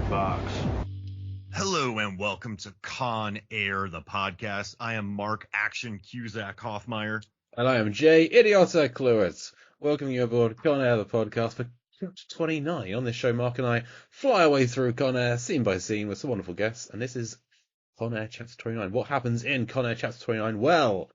box. Hello and welcome to Con Air, the podcast. I am Mark Action Cusack Hoffmeyer. And I am Jay Idiota Cluett. Welcoming you aboard Con Air, the podcast for chapter 29. On this show, Mark and I fly our way through Con Air, scene by scene, with some wonderful guests. And this is Con Air chapter 29. What happens in Con Air chapter 29? Well,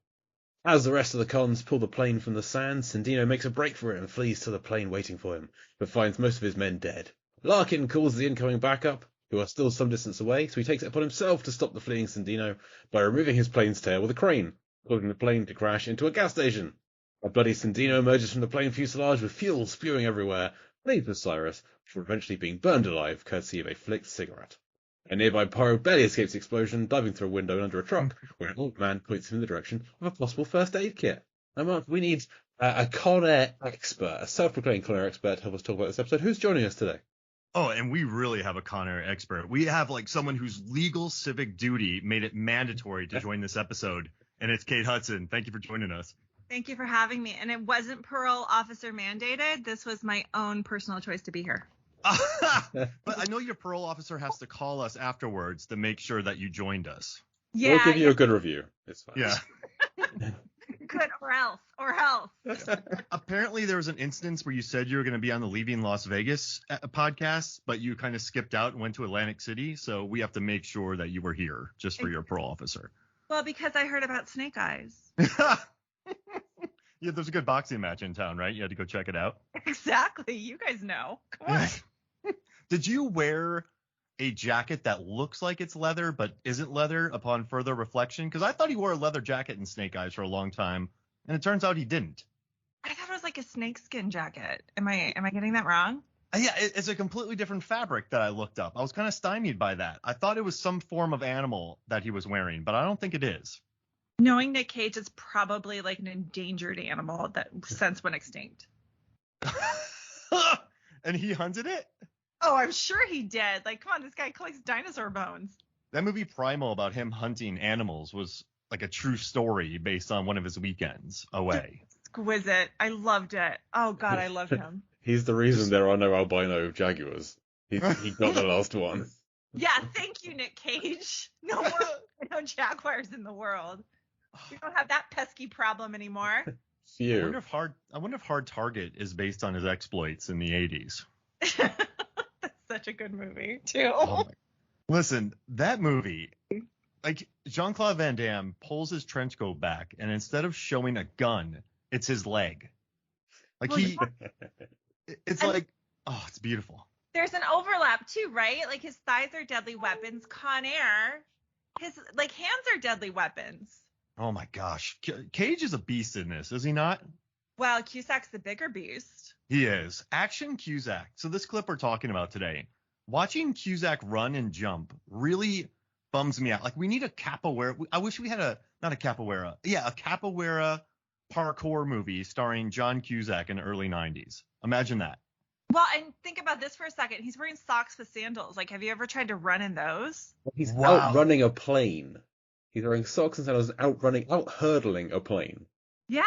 as the rest of the cons pull the plane from the sand, Sandino makes a break for it and flees to the plane waiting for him, but finds most of his men dead. Larkin calls the incoming backup, who are still some distance away, so he takes it upon himself to stop the fleeing Sandino by removing his plane's tail with a crane, causing the plane to crash into a gas station. A bloody Sandino emerges from the plane fuselage with fuel spewing everywhere, leaves with Cyrus, before eventually being burned alive courtesy of a flicked cigarette. A nearby Pyro barely escapes the explosion, diving through a window and under a truck, where an old man points him in the direction of a possible first aid kit. Now, Mark, we need a Con Air expert, a self-proclaimed Con Air expert, to help us talk about this episode. Who's joining us today? Oh, and we really have a Con Air expert. We have like someone whose legal civic duty made it mandatory to join this episode, and it's Kate Hudson. Thank you for joining us. Thank you for having me. And it wasn't parole officer mandated. This was my own personal choice to be here. But I know your parole officer has to call us afterwards to make sure that you joined us. Yeah. We'll give you a good review. It's fine. Yeah. Good or else. Apparently there was an instance where you said you were going to be on the Leaving Las Vegas podcast, but you kind of skipped out and went to Atlantic City. So we have to make sure that you were here just for your parole officer. Well, because I heard about Snake Eyes. Yeah, there's a good boxing match in town, right? You had to go check it out. Exactly. You guys know. Come on. Did you wear a jacket that looks like it's leather but isn't leather upon further reflection? Because I thought he wore a leather jacket in Snake Eyes for a long time, and it turns out he didn't. I thought it was like a snakeskin jacket. Am I getting that wrong? Yeah, it's a completely different fabric that I looked up. I was kind of stymied by that. I thought it was some form of animal that he was wearing, but I don't think it is. Knowing Nick Cage, it's probably like an endangered animal that since went extinct. And he hunted it? Oh, I'm sure he did. Like, come on, this guy collects dinosaur bones. That movie Primal about him hunting animals was like a true story based on one of his weekends away. Exquisite. I loved it. Oh, God, I love him. He's the reason there are no albino jaguars. He got the last one. Yeah, thank you, Nick Cage. No more albino jaguars in the world. We don't have that pesky problem anymore. Phew. I wonder if Hard Target is based on his exploits in the 80s. That's such a good movie, too. Oh Listen, that movie, like Jean-Claude Van Damme pulls his trench coat back, and instead of showing a gun, it's his leg. Like it's like, oh, it's beautiful. There's an overlap too, right? Like his thighs are deadly weapons. Con Air, his like hands are deadly weapons. Oh my gosh, Cage is a beast in this, is he not? Well, Cusack's the bigger beast. He is. Action Cusack. So this clip we're talking about today, watching Cusack run and jump really bums me out. Like we need a capoeira. I wish we had a capoeira parkour movie starring John Cusack in the early 90s. Imagine that. Well, and think about this for a second. He's wearing socks with sandals. Like, have you ever tried to run in those? He's outrunning a plane. He's wearing socks and sandals, out hurdling a plane. Yeah.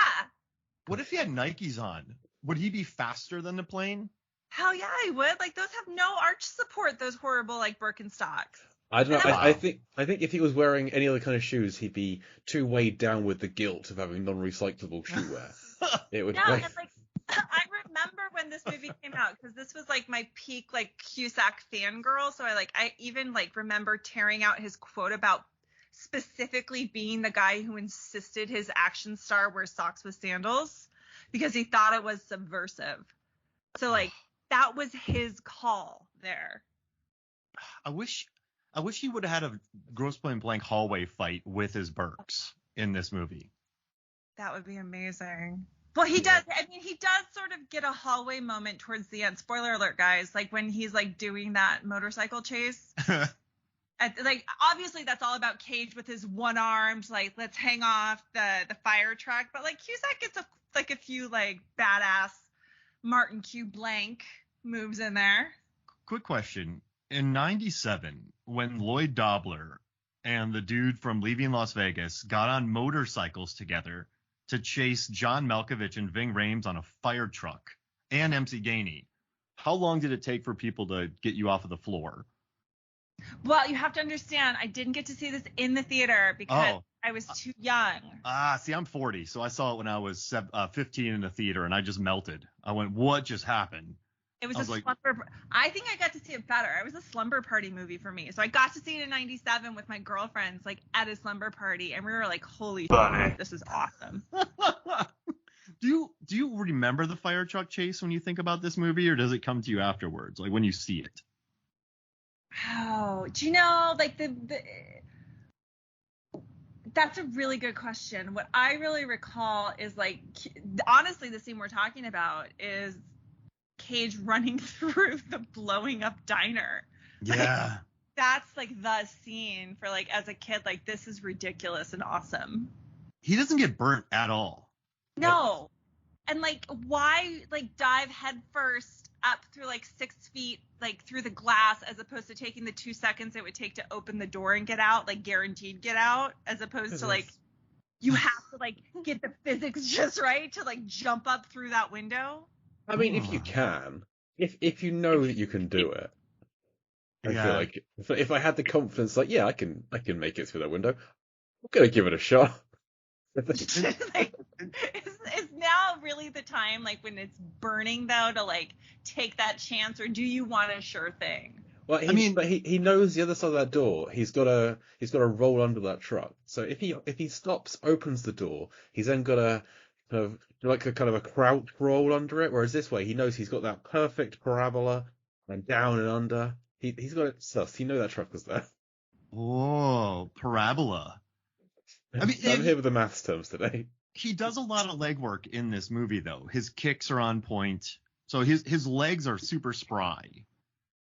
What if he had Nikes on? Would he be faster than the plane? Hell yeah, he would. Like, those have no arch support, those horrible, like, Birkenstocks. I don't know. I think if he was wearing any other kind of shoes, he'd be too weighed down with the guilt of having non-recyclable shoe wear. It would. Yeah, and like I remember when this movie came out because this was like my peak like Cusack fangirl. So I even like remember tearing out his quote about specifically being the guy who insisted his action star wear socks with sandals because he thought it was subversive. So like that was his call there. I wish he would have had a Grosse Pointe Blank hallway fight with his Birks in this movie. That would be amazing. Well, he does. I mean, he does sort of get a hallway moment towards the end. Spoiler alert, guys. Like when he's like doing that motorcycle chase. Like obviously that's all about Cage with his one armed like let's hang off the fire truck. But like Cusack gets a few like badass Martin Q. Blank moves in there. Quick question. In 97, when Lloyd Dobler and the dude from Leaving Las Vegas got on motorcycles together to chase John Malkovich and Ving Rhames on a fire truck and MC Gainey, how long did it take for people to get you off of the floor? Well, you have to understand, I didn't get to see this in the theater because Oh. I was too young. See, I'm 40, so I saw it when I was 15 in the theater, and I just melted. I went, what just happened? It was I was like, slumber. I think I got to see it better. It was a slumber party movie for me. So I got to see it in '97 with my girlfriends, like at a slumber party, and we were like, "Holy shit, this is awesome." do you remember the fire truck chase when you think about this movie, or does it come to you afterwards, like when you see it? Oh, do you know, like that's a really good question. What I really recall is like, honestly, the scene we're talking about is Cage running through the blowing up diner. Yeah. Like, that's like the scene for like, as a kid, like, this is ridiculous and awesome. He doesn't get burnt at all. No. And like, why like dive headfirst up through like 6 feet, like through the glass, as opposed to taking the 2 seconds it would take to open the door and get out, like guaranteed get out, as opposed to like, you have to like get the physics just right to like jump up through that window. I mean, if you can, if you know that you can do it, I feel like if I had the confidence, like, yeah, I can make it through that window, I'm gonna give it a shot. Like, is now really the time, like when it's burning though, to like take that chance, or do you want a sure thing? Well, but he knows the other side of that door. He's got to roll under that truck. So if he stops, opens the door, he's then got to kind of like a kind of a crouch roll under it. Whereas this way, he knows he's got that perfect parabola and down and under. He's got it sussed. He knows that truck was there. Oh, parabola. I mean, I'm here with the maths terms today. He does a lot of legwork in this movie, though. His kicks are on point, so his legs are super spry.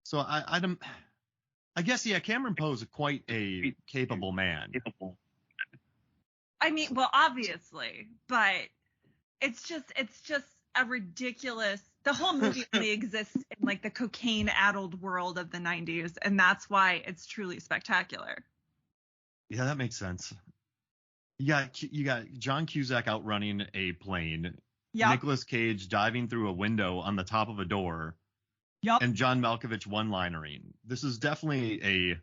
So I guess, yeah, Cameron Poe is quite a capable man. I mean, well, obviously, but it's just a ridiculous. The whole movie only exists in like the cocaine-addled world of the '90s, and that's why it's truly spectacular. Yeah, that makes sense. You got John Cusack outrunning a plane. Yep. Nicolas Cage diving through a window on the top of a door. Yep. And John Malkovich one-linering. This is definitely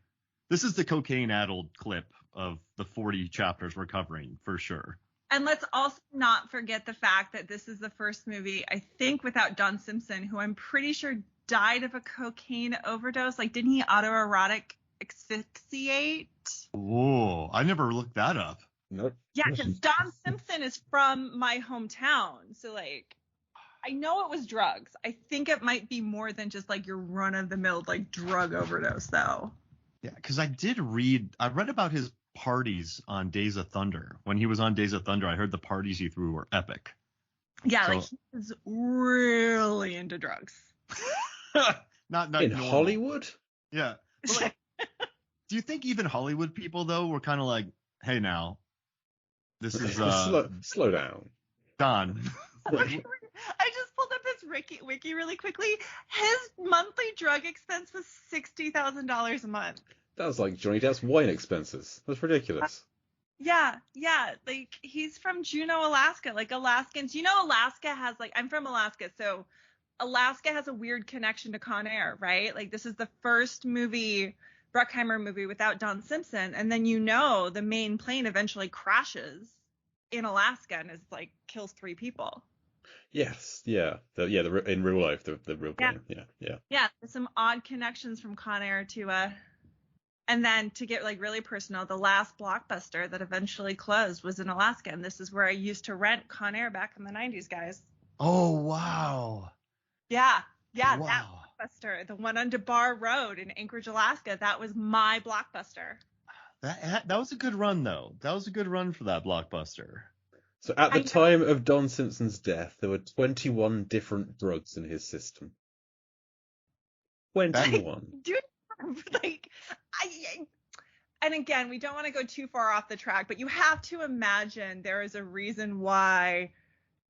this is the cocaine-addled clip of the 40 chapters we're covering, for sure. And let's also not forget the fact that this is the first movie, I think, without Don Simpson, who I'm pretty sure died of a cocaine overdose. Like, didn't he autoerotic asphyxiate? Whoa, I never looked that up. Nope. Yeah, because Don Simpson is from my hometown. So, like, I know it was drugs. I think it might be more than just, like, your run-of-the-mill, like, drug overdose, though. Yeah, because I read about his parties on Days of Thunder. When he was on Days of Thunder, I heard the parties he threw were epic. Yeah, so, like, he was really into drugs. not in normal. Hollywood? Yeah. But, like, do you think even Hollywood people, though, were kind of like, hey, now, this is slow down, Don. I just pulled up his wiki really quickly. His monthly drug expense was $60,000 a month. That was like Johnny Depp's wine expenses. That's ridiculous. Yeah. Like, he's from Juneau, Alaska. Like, Alaskans, you know, Alaska has, like, I'm from Alaska, so Alaska has a weird connection to Con Air, right? Like, this is the first Bruckheimer movie without Don Simpson, and then, you know, the main plane eventually crashes in Alaska and is like kills 3 people. Yes, yeah, in real life, the real plane, yeah. Yeah, there's some odd connections from Con Air to and then to get like really personal, the last Blockbuster that eventually closed was in Alaska, and this is where I used to rent Con Air back in the 90s, guys. Oh wow. Yeah, wow. That Blockbuster, the one on DeBar Road in Anchorage, Alaska, that was my Blockbuster. That was a good run, though. That was a good run for that Blockbuster. So at the time of Don Simpson's death, there were 21 different drugs in his system. 21. And again, we don't want to go too far off the track, but you have to imagine there is a reason why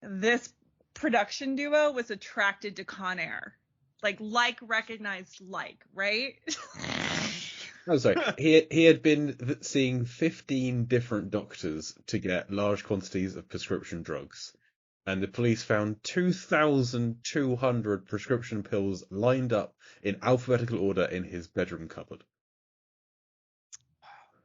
this production duo was attracted to Con Air. Like recognized right? I'm sorry. He had been seeing 15 different doctors to get large quantities of prescription drugs, and the police found 2,200 prescription pills lined up in alphabetical order in his bedroom cupboard.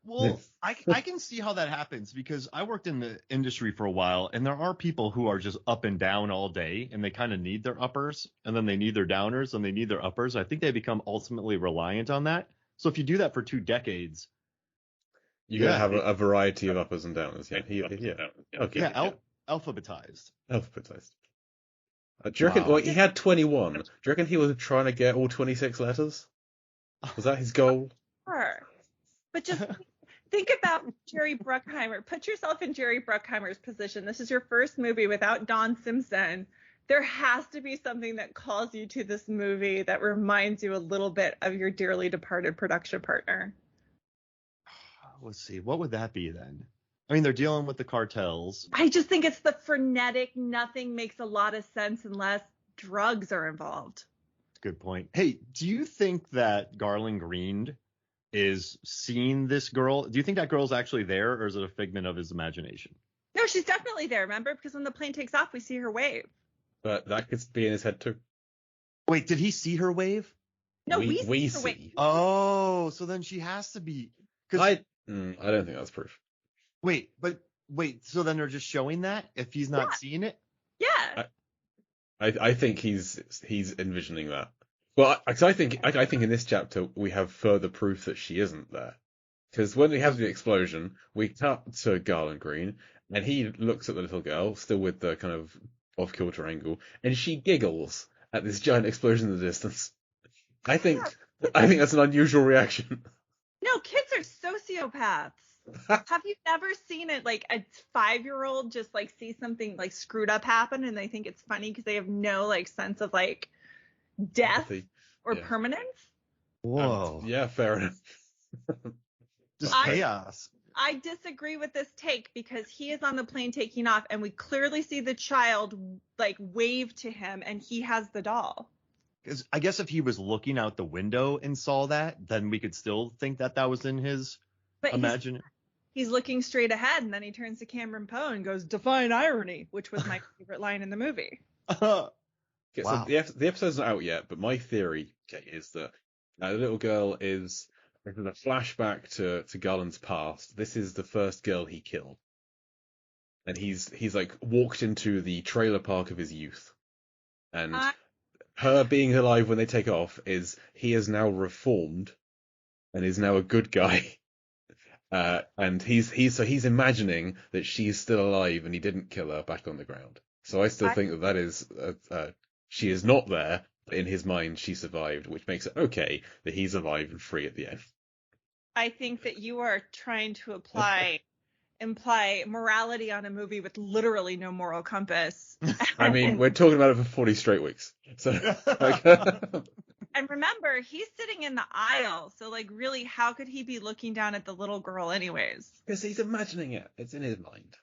Well, I can see how that happens because I worked in the industry for a while, and there are people who are just up and down all day, and they kind of need their uppers, and then they need their downers, and they need their uppers. I think they become ultimately reliant on that. So if you do that for 2 decades, You're going to have a variety of uppers and downers. Yeah. Okay. yeah, alphabetized. Alphabetized. Do you reckon? Wow. Well, he had 21. Do you reckon he was trying to get all 26 letters? Was that his goal? Sure. But just think about Jerry Bruckheimer. Put yourself in Jerry Bruckheimer's position. This is your first movie without Don Simpson. There has to be something that calls you to this movie that reminds you a little bit of your dearly departed production partner. Let's see. What would that be then? I mean, they're dealing with the cartels. I just think it's the frenetic, nothing makes a lot of sense unless drugs are involved. Good point. Hey, do you think that Garland Green is seeing this girl? Do you think that girl's actually there, or is it a figment of his imagination? No, she's definitely there, remember? Because when the plane takes off, we see her wave. But that could be in his head too. Wait, did he see her wave? No, we we see her wave. Oh, so then she has to be. I don't think that's proof. Wait, so then they're just showing that if he's not seeing it? Yeah. I think he's envisioning that. Well, I think in this chapter we have further proof that she isn't there, because when we have the explosion, we cut to Garland Green, and he looks at the little girl, still with the kind of off-kilter angle, and she giggles at this giant explosion in the distance. I think that's an unusual reaction. No, kids are sociopaths. Have you never seen it, like a 5-year-old just like see something like screwed up happen and they think it's funny because they have no like sense of like death or permanence? Whoa. Yeah, fair enough. Just chaos. I disagree with this take because he is on the plane taking off and we clearly see the child like wave to him and he has the doll. Because I guess if he was looking out the window and saw that, then we could still think that was in his imagination. He's looking straight ahead, and then he turns to Cameron Poe and goes, "Define irony," which was my favorite line in the movie. Wow. So the episode's not out yet, but my theory is that the little girl is a flashback to Garland's past. This is the first girl he killed, and he's like walked into the trailer park of his youth, and her being alive when they take off is he is now reformed and is now a good guy. And he's imagining that she's still alive and he didn't kill her back on the ground. So I still think that is she is not there, but in his mind she survived, which makes it okay that he's alive and free at the end. I think that you are trying to imply morality on a movie with literally no moral compass. I mean, we're talking about it for 40 straight weeks. So And remember, he's sitting in the aisle, so like really, how could he be looking down at the little girl anyways? Because he's imagining it. It's in his mind.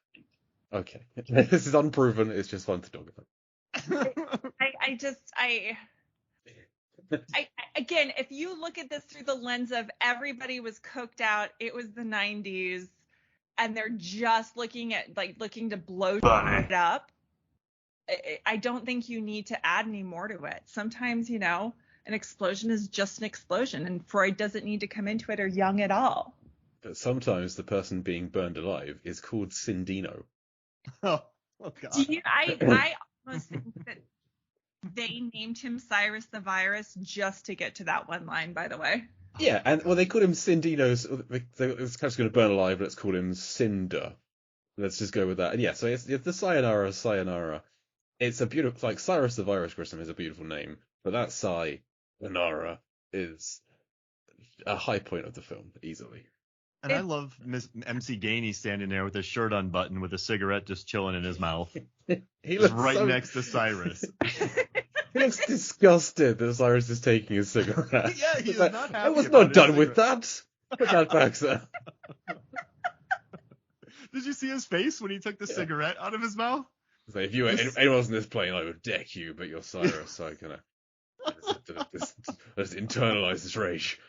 Okay. This is unproven. It's just fun to talk about. Again, if you look at this through the lens of everybody was coked out, it was the 90s, and they're just looking to blow it up, I don't think you need to add any more to it. Sometimes, an explosion is just an explosion, and Freud doesn't need to come into it or Jung at all. But sometimes the person being burned alive is called Sindino. Oh God. I almost think that they named him Cyrus the Virus just to get to that one line, by the way. Yeah, and they called him Sindino. It's kind of going to burn alive. Let's call him Cinder. Let's just go with that. And yeah, so it's the Sayonara. It's a beautiful, like Cyrus the Virus, Grissom is a beautiful name, but that Sayonara is a high point of the film, easily. And I love MC Gainey standing there with his shirt unbuttoned with a cigarette just chilling in his mouth. He looks right next to Cyrus. He looks disgusted that Cyrus is taking his cigarette. Yeah, he's not happy. I was not done with that. Put that back, sir. Did you see his face when he took the cigarette out of his mouth? So if anyone was in this plane, I would deck you, but you're Cyrus, so I kind of let's internalize this rage.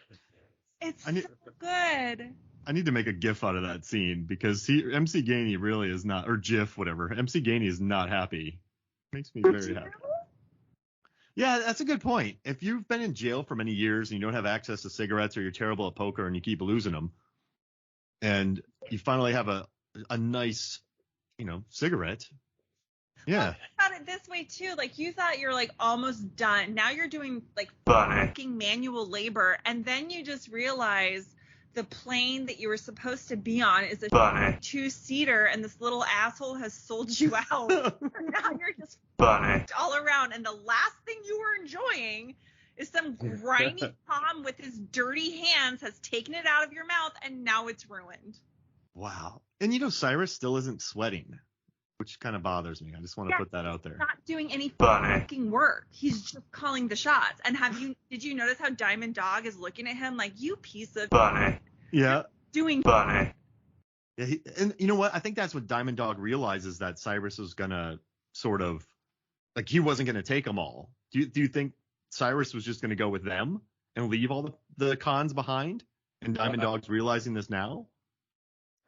It's so good. I need to make a GIF out of that scene because MC Gainey really is not, or GIF, whatever. MC Gainey is not happy. Makes me very happy. Yeah, that's a good point. If you've been in jail for many years and you don't have access to cigarettes or you're terrible at poker and you keep losing them, and you finally have a nice, cigarette. Yeah. Well, think about it this way too. Like you thought you're like almost done. Now you're doing like fucking manual labor, and then you just realize the plane that you were supposed to be on is a 2-seater, and this little asshole has sold you out. Now you're just all around, and the last thing you were enjoying is some grimy Tom with his dirty hands has taken it out of your mouth, and now it's ruined. Wow. And Cyrus still isn't sweating, which kind of bothers me. I just want to put that out there. Not doing any fucking work. He's just calling the shots. And did you notice how Diamond Dog is looking at him like, you piece of Yeah. Doing Yeah, and you know what? I think that's what Diamond Dog realizes, that Cyrus was gonna sort of like, he wasn't gonna take them all. Do you think Cyrus was just gonna go with them and leave all the cons behind? And Diamond Dog's realizing this now?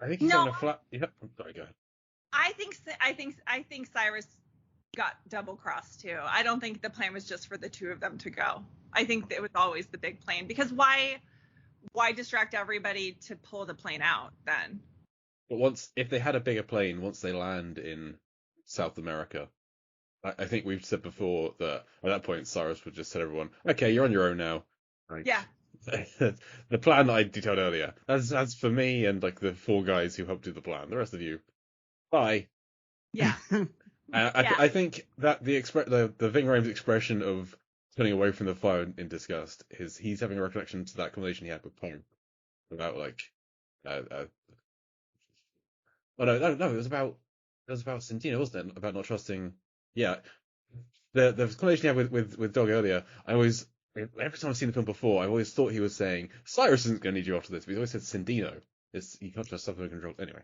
I think he's on a flat. Yep. I'm sorry, go ahead. I think Cyrus got double crossed too. I don't think the plan was just for the two of them to go. I think it was always the big plane, because why distract everybody to pull the plane out then? But if they had a bigger plane, once they land in South America, I think we've said before that at that point Cyrus would just tell everyone, "Okay, you're on your own now." Like, yeah. The plan that I detailed earlier. That's for me and like the 4 guys who helped do the plan. The rest of you, bye. Yeah. I think that the Ving Rhames expression of turning away from the fire in disgust he's having a recollection to that conversation he had with Pong about like it was about Santino, wasn't it? About not trusting. Yeah, the conversation he had with Dog earlier. Every time I've seen the film before, I've always thought he was saying Cyrus isn't going to need you after this, but he always said Sandino. You can't trust stuff under control. Anyway,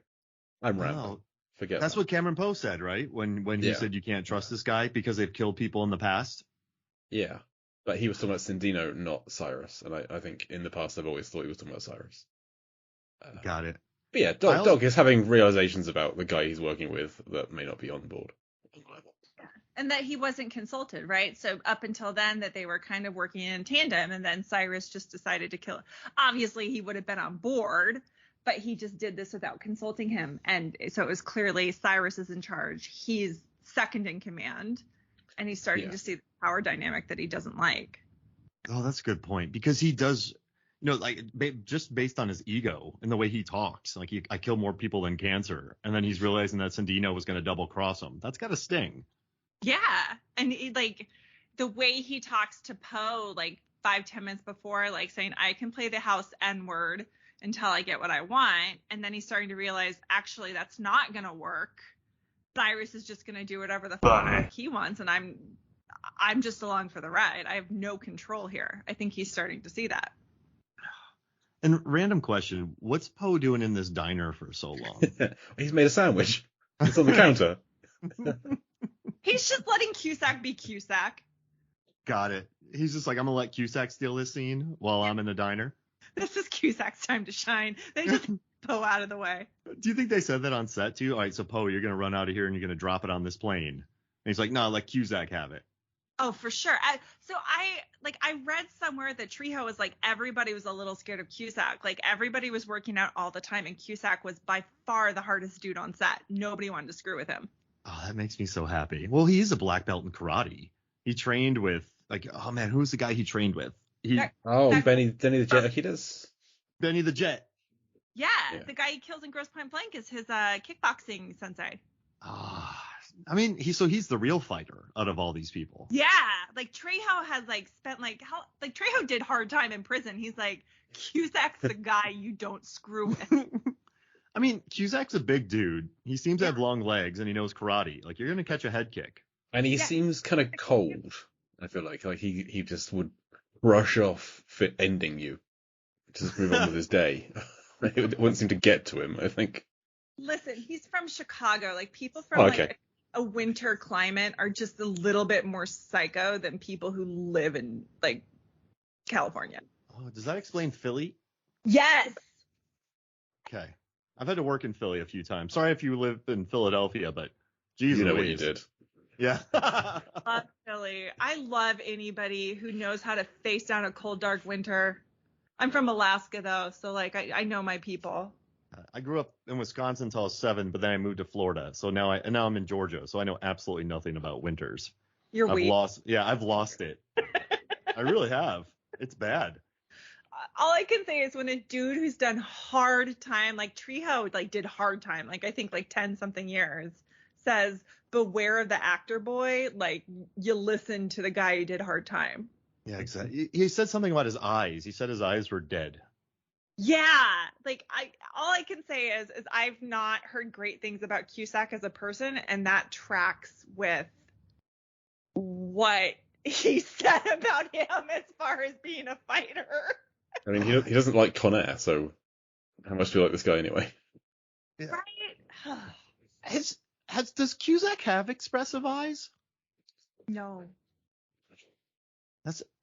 I'm rambling. Forget that's that. what Cameron Poe said, right? When he said you can't trust this guy because they've killed people in the past. Yeah, but he was talking about Sandino, not Cyrus, and I think in the past I've always thought he was talking about Cyrus. Got it. But yeah, Dog is having realizations about the guy he's working with that may not be on board. And that he wasn't consulted, right? So up until then, that they were kind of working in tandem, and then Cyrus just decided to kill him. Obviously, he would have been on board, but he just did this without consulting him. And so it was clearly Cyrus is in charge. He's second in command, and he's starting to see the power dynamic that he doesn't like. Oh, that's a good point, because he does, just based on his ego and the way he talks, like I kill more people than cancer, and then he's realizing that Sandino was going to double cross him. That's got to sting. Yeah, and the way he talks to Poe, 5-10 minutes before, saying, I can play the house N-word until I get what I want, and then he's starting to realize, actually, that's not going to work. Cyrus is just going to do whatever the fuck he wants, and I'm just along for the ride. I have no control here. I think he's starting to see that. And random question, what's Poe doing in this diner for so long? He's made a sandwich. It's on the counter. He's just letting Cusack be Cusack. Got it. He's just like, I'm going to let Cusack steal this scene while I'm in the diner. This is Cusack's time to shine. They just Poe out of the way. Do you think they said that on set too? All right, so Poe, you're going to run out of here and you're going to drop it on this plane. And he's like, no, let Cusack have it. Oh, for sure. I read somewhere that Trejo was like, everybody was a little scared of Cusack. Like, everybody was working out all the time, and Cusack was by far the hardest dude on set. Nobody wanted to screw with him. Oh, that makes me so happy. Well, he is a black belt in karate. He trained with, who's the guy he trained with? Benny the Jet Akitas? Benny the Jet. Yeah, the guy he kills in Grosse Pointe Blank is his kickboxing sensei. He's the real fighter out of all these people. Yeah, Trejo has spent Trejo did hard time in prison. He's like, Cusack's the guy you don't screw with. Cusack's a big dude. He seems to have long legs, and he knows karate. You're gonna catch a head kick. And he seems kind of cold. I feel like he just would brush off ending you, just move on with his day. It wouldn't seem to get to him, I think. Listen, he's from Chicago. People from a winter climate are just a little bit more psycho than people who live in California. Oh, does that explain Philly? Yes. Okay. I've had to work in Philly a few times. Sorry if you live in Philadelphia, but geez, you know what you did. Yeah. I love Philly. I love anybody who knows how to face down a cold, dark winter. I'm from Alaska though, so I know my people. I grew up in Wisconsin until I was 7, but then I moved to Florida. So now I'm in Georgia. So I know absolutely nothing about winters. You're I've weak. lost it. I really have. It's bad. All I can say is when a dude who's done hard time, like Trejo, like did hard time, like I think like 10 something years, says beware of the actor boy, like you listen to the guy who did hard time. Yeah, exactly. He said something about his eyes. He said his eyes were dead. Yeah, like all I can say is I've not heard great things about Cusack as a person, and that tracks with what he said about him as far as being a fighter. I mean, he doesn't like Con Air, so how much do you like this guy anyway? Yeah. Right? Does Cusack have expressive eyes? No.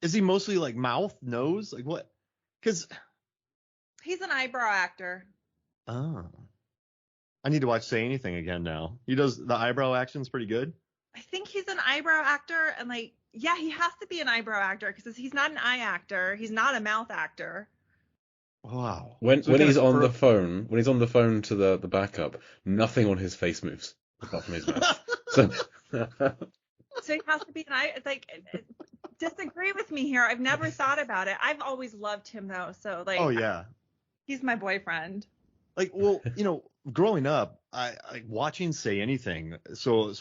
Is he mostly like mouth, nose, like what? Because He's an eyebrow actor. oh, I need to watch Say Anything again now. He does the eyebrow action's pretty good. I think he's an eyebrow actor, and like, yeah, he has to be an eyebrow actor because he's not an eye actor. He's not a mouth actor. Wow. When So he's on the phone to the backup, nothing on his face moves apart from his mouth. So So he has to be an eye. Like, disagree with me here. I've never thought about it. I've always loved him though. So like, oh yeah. he's my boyfriend. Like, well, growing up, I watching Say Anything. So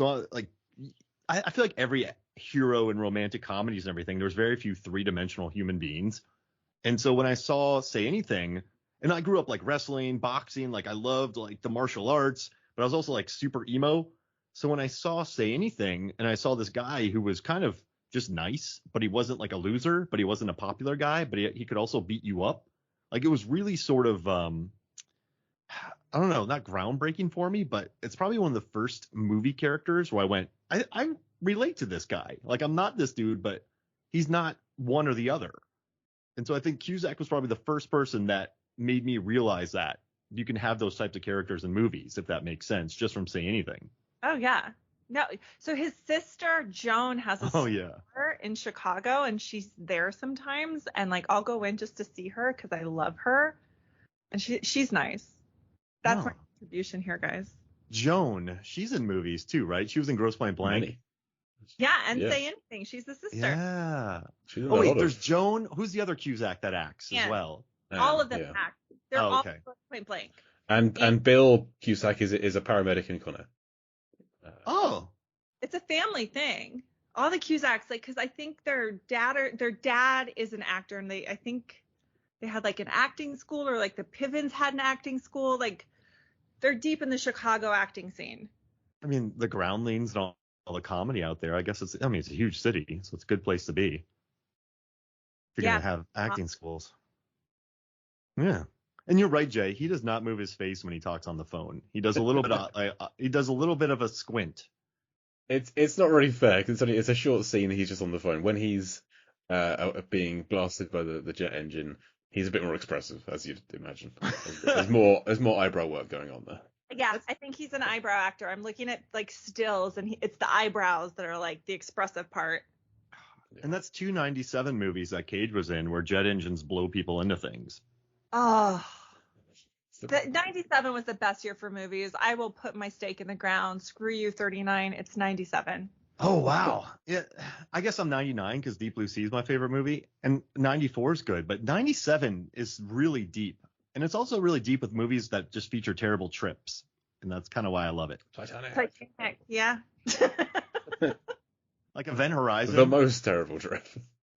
I feel like every hero in romantic comedies and everything, there's very few three-dimensional human beings. And so when I saw Say Anything, and I grew up like wrestling, boxing, like I loved like the martial arts, but I was also like super emo. So when I saw Say Anything and I saw this guy who was kind of just nice, but he wasn't like a loser, but he wasn't a popular guy, but he could also beat you up. Like it was really sort of I don't know, not groundbreaking for me, but it's probably one of the first movie characters where I went, I relate to this guy. Like I'm not this dude, but he's not one or the other. And so I think Cusack was probably the first person that made me realize that you can have those types of characters in movies, if that makes sense, just from Say Anything. Oh yeah. No. So his sister Joan has a store in Chicago, and she's there sometimes, and like I'll go in just to see her because I love her, and she's nice. That's my contribution here, guys. Joan, she's in movies too, right? She was in Grosse Pointe Blank. Yeah, and Say Anything. She's the sister. Yeah. Oh wait, there's Joan. Who's the other Cusack that acts as well? All of them act. They're all Point Blank. And Bill Cusack is a paramedic in Con Air. It's a family thing. All the Cusacks, like, because I think their dad is an actor, and I think they had like an acting school, or like the Pivens had an acting school. Like, they're deep in the Chicago acting scene. I mean, the Groundlings and all the comedy out there. I guess it's a huge city, so it's a good place to be. If you're gonna have acting schools. Yeah. And you're right, Jay. He does not move his face when he talks on the phone. He does a little bit of a squint. It's not really fair because it's a short scene. He's just on the phone. When he's being blasted by the jet engine, he's a bit more expressive, as you'd imagine. There's more eyebrow work going on there. Yeah, I think he's an eyebrow actor. I'm looking at like stills, and it's the eyebrows that are like the expressive part. And that's 297 movies that Cage was in, where jet engines blow people into things. Oh. 97 was the best year for movies. I will put my stake in the ground. Screw you, 39. It's 97. Oh, wow. Yeah, I guess I'm 99 because Deep Blue Sea is my favorite movie. And 94 is good. But 97 is really deep. And it's also really deep with movies that just feature terrible trips. And that's kind of why I love it. Titanic, yeah. Like Event Horizon. The most terrible trip.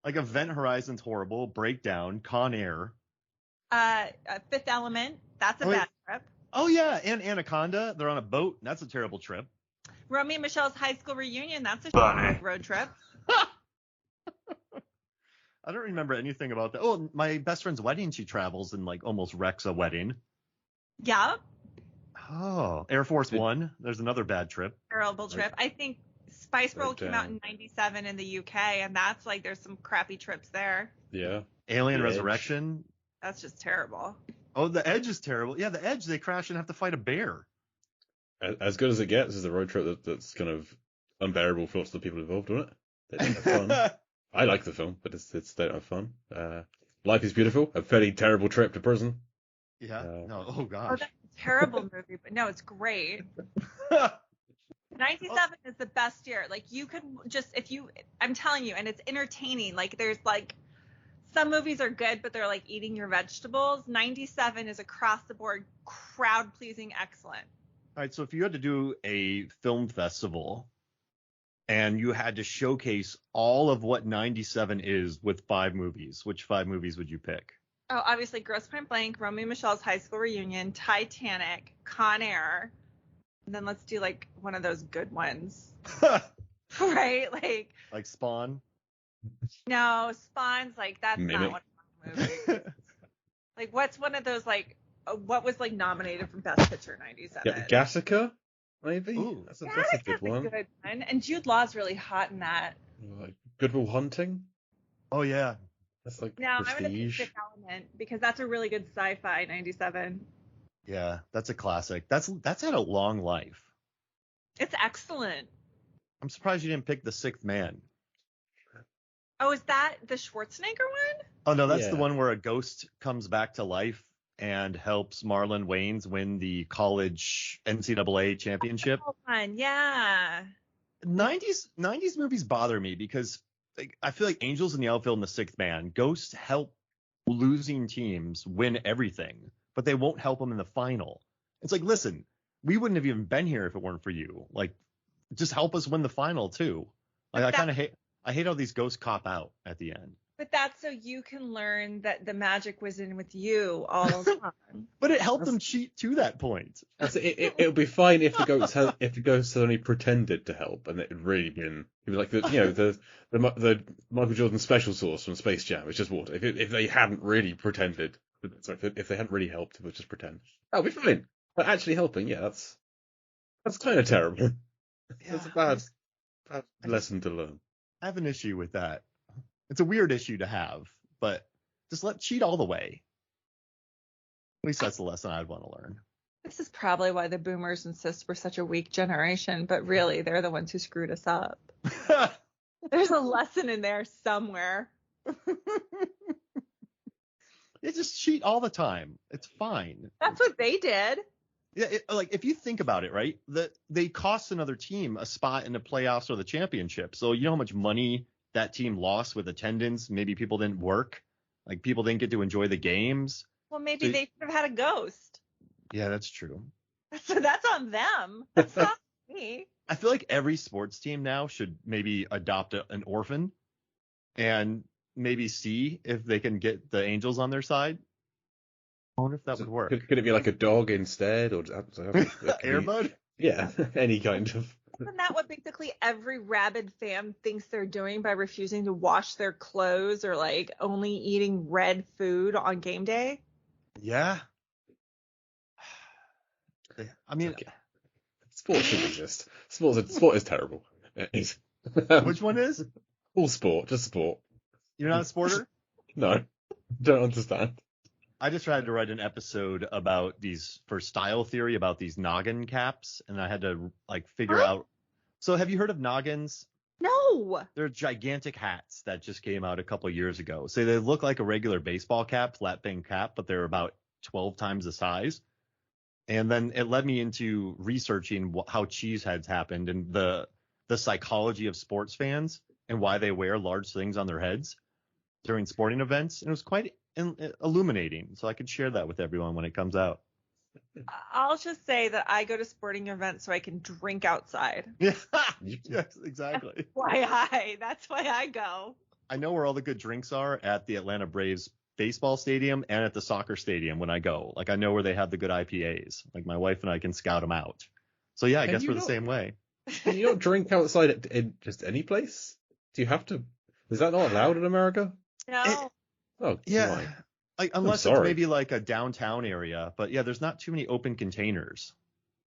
Like Event Horizon's horrible. Breakdown. Con Air. Fifth Element. That's a bad trip. Oh, yeah. And Anaconda. They're on a boat. That's a terrible trip. Romeo and Michelle's high school reunion. That's a road trip. I don't remember anything about that. Oh, my best friend's wedding. She travels and like almost wrecks a wedding. Yeah. Oh, Air Force One. There's another bad trip. Terrible trip. I think Spice World came out in 97 in the UK, and that's like there's some crappy trips there. Yeah. Alien Resurrection. That's just terrible. Oh, The Edge is terrible. Yeah, The Edge, they crash and have to fight a bear. As good as it gets is a road trip that's kind of unbearable for lots of the people involved on it. They don't have fun. I like the film, but they don't have fun. Life is Beautiful, a fairly terrible trip to prison. Yeah. No. Oh gosh. terrible movie, but no, it's great. 97 is the best year. Like, you could just, I'm telling you, and it's entertaining. Like, there's like, some movies are good, but they're like eating your vegetables. 97 is across the board, crowd pleasing, excellent. All right, so if you had to do a film festival and you had to showcase all of what 97 is with 5 movies, which 5 movies would you pick? Oh, obviously, Grosse Pointe Blank, Romeo and Michelle's High School Reunion, Titanic, Con Air, and then let's do like one of those good ones. Right? Like Spawn? No, Spawn's like, that's Mimic. not one of my movies. Like, what's one of those, like, what was like nominated for Best Picture 97? Yeah, Gattaca, maybe. Ooh. That's a good Gattaca's one. a good one. And Jude Law's really hot in that. Like Good Will Hunting. Oh, yeah. That's like No, I'm going to pick prestige. Fifth Element because that's a really good sci-fi 97. Yeah, that's a classic. That's had a long life. It's excellent. I'm surprised you didn't pick The Sixth Man. Oh, is that the Schwarzenegger one? Oh, no, that's Yeah. the one where a ghost comes back to life and helps Marlon Wayans win the college NCAA championship. Oh, fun. Yeah. 90s movies bother me because I feel like Angels in the Outfield and The Sixth Man, ghosts help losing teams win everything, but they won't help them in the final. It's like, listen, we wouldn't have even been here if it weren't for you. Like, just help us win the final too. Like, I hate how these ghosts cop out at the end. But that's so you can learn that the magic was in with you all the time. But it helped them cheat to that point. It would be fine if the ghosts had only pretended to help, and it had really been like the Michael Jordan special sauce from Space Jam. It's just water. If they hadn't really pretended, sorry, if they hadn't really helped, it was just pretend. That'll be fine. But actually helping, yeah, that's kind of terrible. That's a bad lesson to learn. I have an issue with that. It's a weird issue to have, but just cheat all the way. At least that's the lesson I'd want to learn. This is probably why the boomers insist we're such a weak generation, but really they're the ones who screwed us up. There's a lesson in there somewhere. They just cheat all the time. It's fine. That's what they did. Yeah, if you think about it, right? They cost another team a spot in the playoffs or the championship. So you know how much money that team lost with attendance? Maybe people didn't work. Like, people didn't get to enjoy the games. Well, maybe they should have had a ghost. Yeah, that's true. So that's on them. That's not me. I feel like every sports team now should maybe adopt an orphan and maybe see if they can get the Angels on their side. I wonder if that would work. Could it be like a dog instead, or Air Bud? Yeah, any kind of. Isn't that what basically every rabid fan thinks they're doing by refusing to wash their clothes or like only eating red food on game day? Yeah. I mean, Sport should exist. Sport is terrible. which one is? All sport, just sport. You're not a sporter? No, don't understand. I just tried to write an episode about for style theory about these noggin caps, and I had to figure out. So have you heard of noggins? No. They're gigantic hats that just came out a couple of years ago. So they look like a regular baseball cap, flat bang cap, but they're about 12 times the size. And then it led me into researching how cheeseheads happened and the psychology of sports fans and why they wear large things on their heads during sporting events. And it was quite illuminating. So I could share that with everyone when it comes out. I'll just say that I go to sporting events so I can drink outside. Yeah, yes, exactly. That's why I go. I know where all the good drinks are at the Atlanta Braves baseball stadium and at the soccer stadium when I go. Like, I know where they have the good IPAs. Like, my wife and I can scout them out. So yeah, I guess we're the same way. Can you not drink outside in just any place? Do you have to? Is that not allowed in America? No. Oh, Yeah. why? Like, unless it's maybe like a downtown area, but yeah, there's not too many open containers.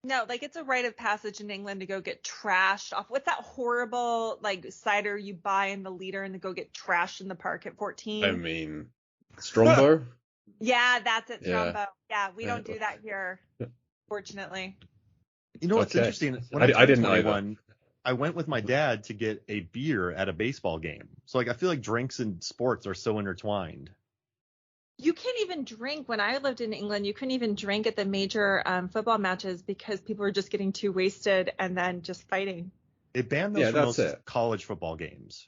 No, like, it's a rite of passage in England to go get trashed off. What's that horrible cider you buy in the liter and to go get trashed in the park at 14? I mean, Strongbow. Yeah, that's it, Yeah. Strombo. Yeah, we don't do that here, fortunately. You know what's Okay. interesting? When I turned didn't either. 21, I went with my dad to get a beer at a baseball game. So I feel like drinks and sports are so intertwined. You can't even drink. When I lived in England, you couldn't even drink at the major football matches because people were just getting too wasted and then just fighting. They banned those Yeah, from that's most it. college football games.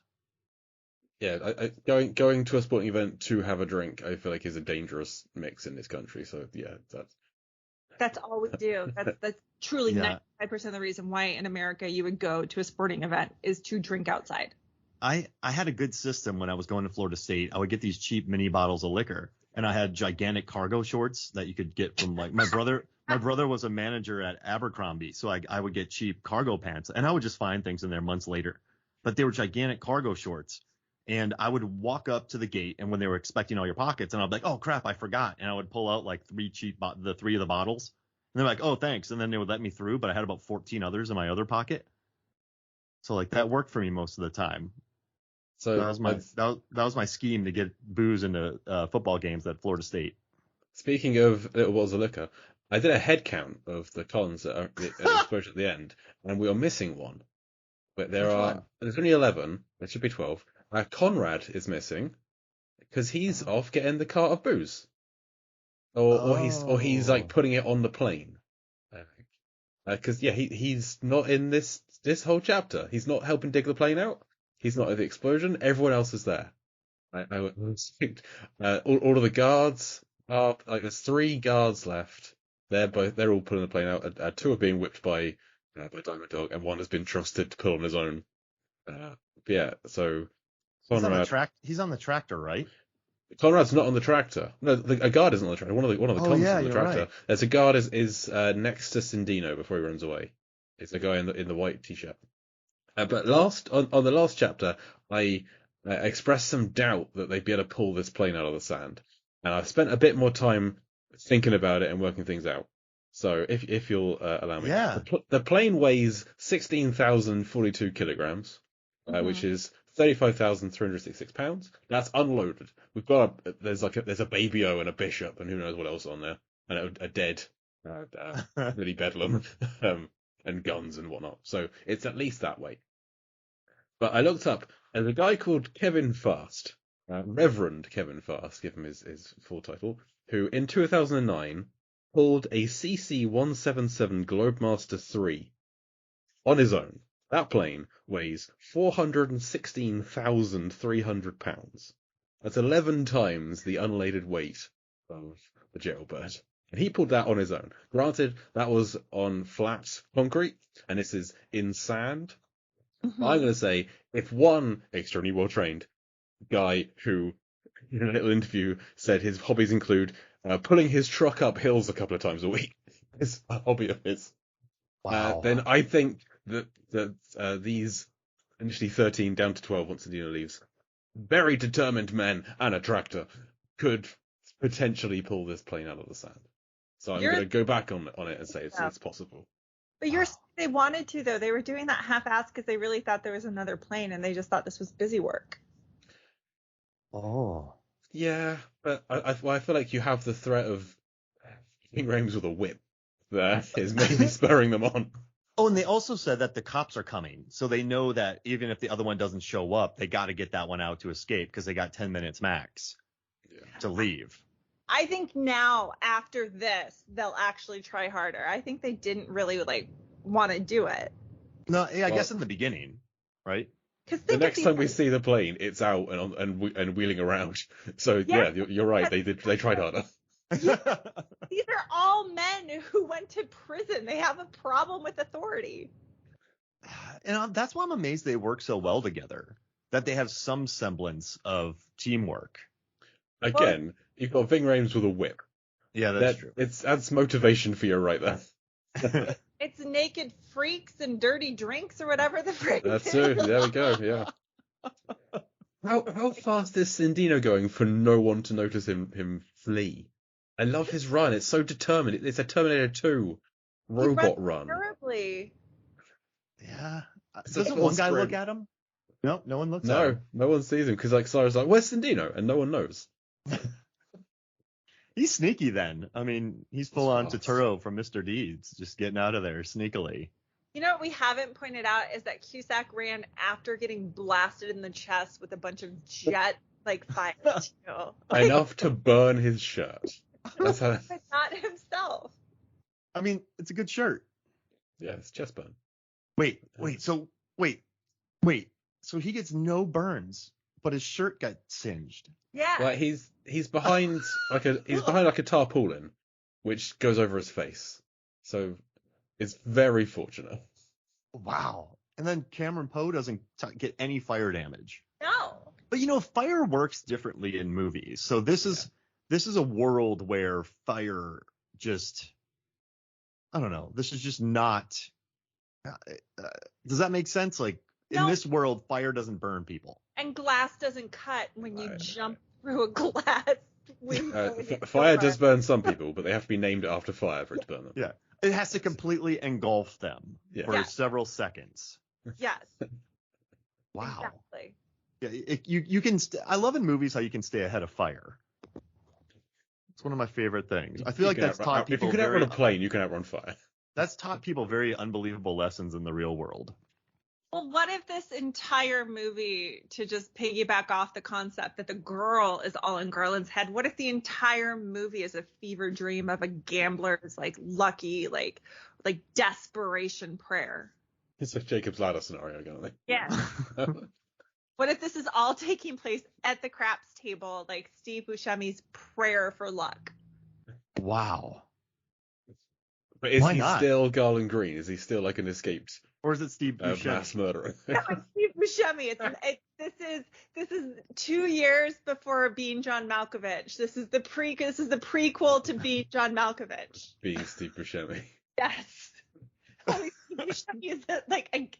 Yeah, going to a sporting event to have a drink, I feel like is a dangerous mix in this country. So yeah, That's all we do. That's truly Yeah. 95% of the reason why in America you would go to a sporting event is to drink outside. I had a good system when I was going to Florida State. I would get these cheap mini bottles of liquor, and I had gigantic cargo shorts that you could get from like my brother. My brother was a manager at Abercrombie, so I would get cheap cargo pants, and I would just find things in there months later. But they were gigantic cargo shorts, and I would walk up to the gate, and when they were expecting all your pockets, and I'd be like, "Oh crap, I forgot," and I would pull out like the three of the bottles, and they're like, "Oh thanks," and then they would let me through, but I had about 14 others in my other pocket, so like that worked for me most of the time. so That was my scheme to get booze into football games at Florida State. speaking of little bottles of liquor, I did a head count of the cons that are exposure at the end, and we are missing one. But Which one? there's only 11. There should be 12. Conrad is missing because he's off getting the cart of booze, or he's like putting it on the plane. Because he's not in this whole chapter. He's not helping dig the plane out. He's not at the explosion. Everyone else is there. I would expect all of the guards are like there's 3 guards left. They're all pulling the plane out. 2 are being whipped by Diamond Dog, and 1 has been trusted to pull on his own. Yeah, so Conrad. He's on the tractor, right? Conrad's not on the tractor. No, a guard isn't on the tractor. One of the cons is on the you're tractor. right. There's a guard is next to Cindino before he runs away. It's a guy in the white t-shirt. But on the last chapter, I expressed some doubt that they'd be able to pull this plane out of the sand, and I've spent a bit more time thinking about it and working things out. So if you'll allow me, Yeah. the plane weighs 16,042 kilograms, which is 35,366 pounds. That's unloaded. We've got there's a Baby O and a Bishop and who knows what else on there, and a dead really Bedlam, and guns and whatnot. So it's at least that weight. But I looked up, and a guy called Kevin Fast, Reverend Kevin Fast, give him his full title, who in 2009 pulled a CC-177 Globemaster 3 on his own. That plane weighs 416,300 pounds. That's 11 times the unladed weight of the Jailbird. And he pulled that on his own. Granted, that was on flat concrete, and this is in sand. Mm-hmm. I'm going to say, if one extremely well-trained guy who, in a little interview, said his hobbies include pulling his truck up hills a couple of times a week, is a hobby of his. Wow. Then I think that these initially 13 down to 12 once Cindino leaves, very determined men and a tractor could potentially pull this plane out of the sand. So I'm going to go back on it and say it's possible. But they wanted to, though. They were doing that half-assed because they really thought there was another plane, and they just thought this was busy work. Oh. Yeah, but I feel like you have the threat of King Rames with a whip that is maybe spurring them on. Oh, and they also said that the cops are coming, so they know that even if the other one doesn't show up, they got to get that one out to escape because they got 10 minutes max to leave. I think now, after this, they'll actually try harder. I think they didn't really want to do it. No, I guess in the beginning, right? The next time we see the plane, it's out and wheeling around. So yeah, you're right. They tried harder. These are all men who went to prison. They have a problem with authority. And that's why I'm amazed they work so well together. That they have some semblance of teamwork. Again, you've got Ving Rhames with a whip. Yeah, that's true. That's motivation for you right there. It's naked freaks and dirty drinks or whatever the frick. That's it. There we go. Yeah. How fast is Cindino going for no one to notice him flee? I love his run. It's so determined. It's a Terminator 2 robot run. Terribly. Yeah. Doesn't one guy look at him? No one looks at him. No one sees him because Cyrus like, where's Cindino? And no one knows. He's sneaky then. I mean, he's full on Totoro from Mr. Deeds, just getting out of there sneakily. You know what we haven't pointed out is that Cusack ran after getting blasted in the chest with a bunch of jet like fire too. Enough to burn his shirt. That's how. But not himself. I mean, it's a good shirt. Yeah, it's chest burn. Wait. So he gets no burns, but his shirt got singed. Yeah. Like he's behind like a tarpaulin, which goes over his face. So it's very fortunate. Wow. And then Cameron Poe doesn't get any fire damage. No. But fire works differently in movies. So this is a world where fire just, I don't know. This is just not. Does that make sense? Like in this world, fire doesn't burn people. And glass doesn't cut when you jump through a glass window. Fire does burn some people, but they have to be named after fire for it to burn them. Yeah. It has to completely engulf them for several seconds. Yes. Wow. Exactly. Yeah, you can. I love in movies how you can stay ahead of fire. It's one of my favorite things. I feel like that's taught people. If you can outrun a plane, you can outrun fire. That's taught people very unbelievable lessons in the real world. Well, what if this entire movie, to just piggyback off the concept that the girl is all in Garland's head, what if the entire movie is a fever dream of a gambler's like lucky, like desperation prayer? It's a Jacob's Ladder scenario, kind of thing. Yeah. What if this is all taking place at the craps table, like Steve Buscemi's prayer for luck? Wow. But is he still Garland Green? Is he still like an escaped or is it Steve Buscemi? Mass murderer? No, it's Steve Buscemi. This is 2 years before being John Malkovich. This is the prequel to being John Malkovich. Being Steve Buscemi. Yes. Only Steve Buscemi is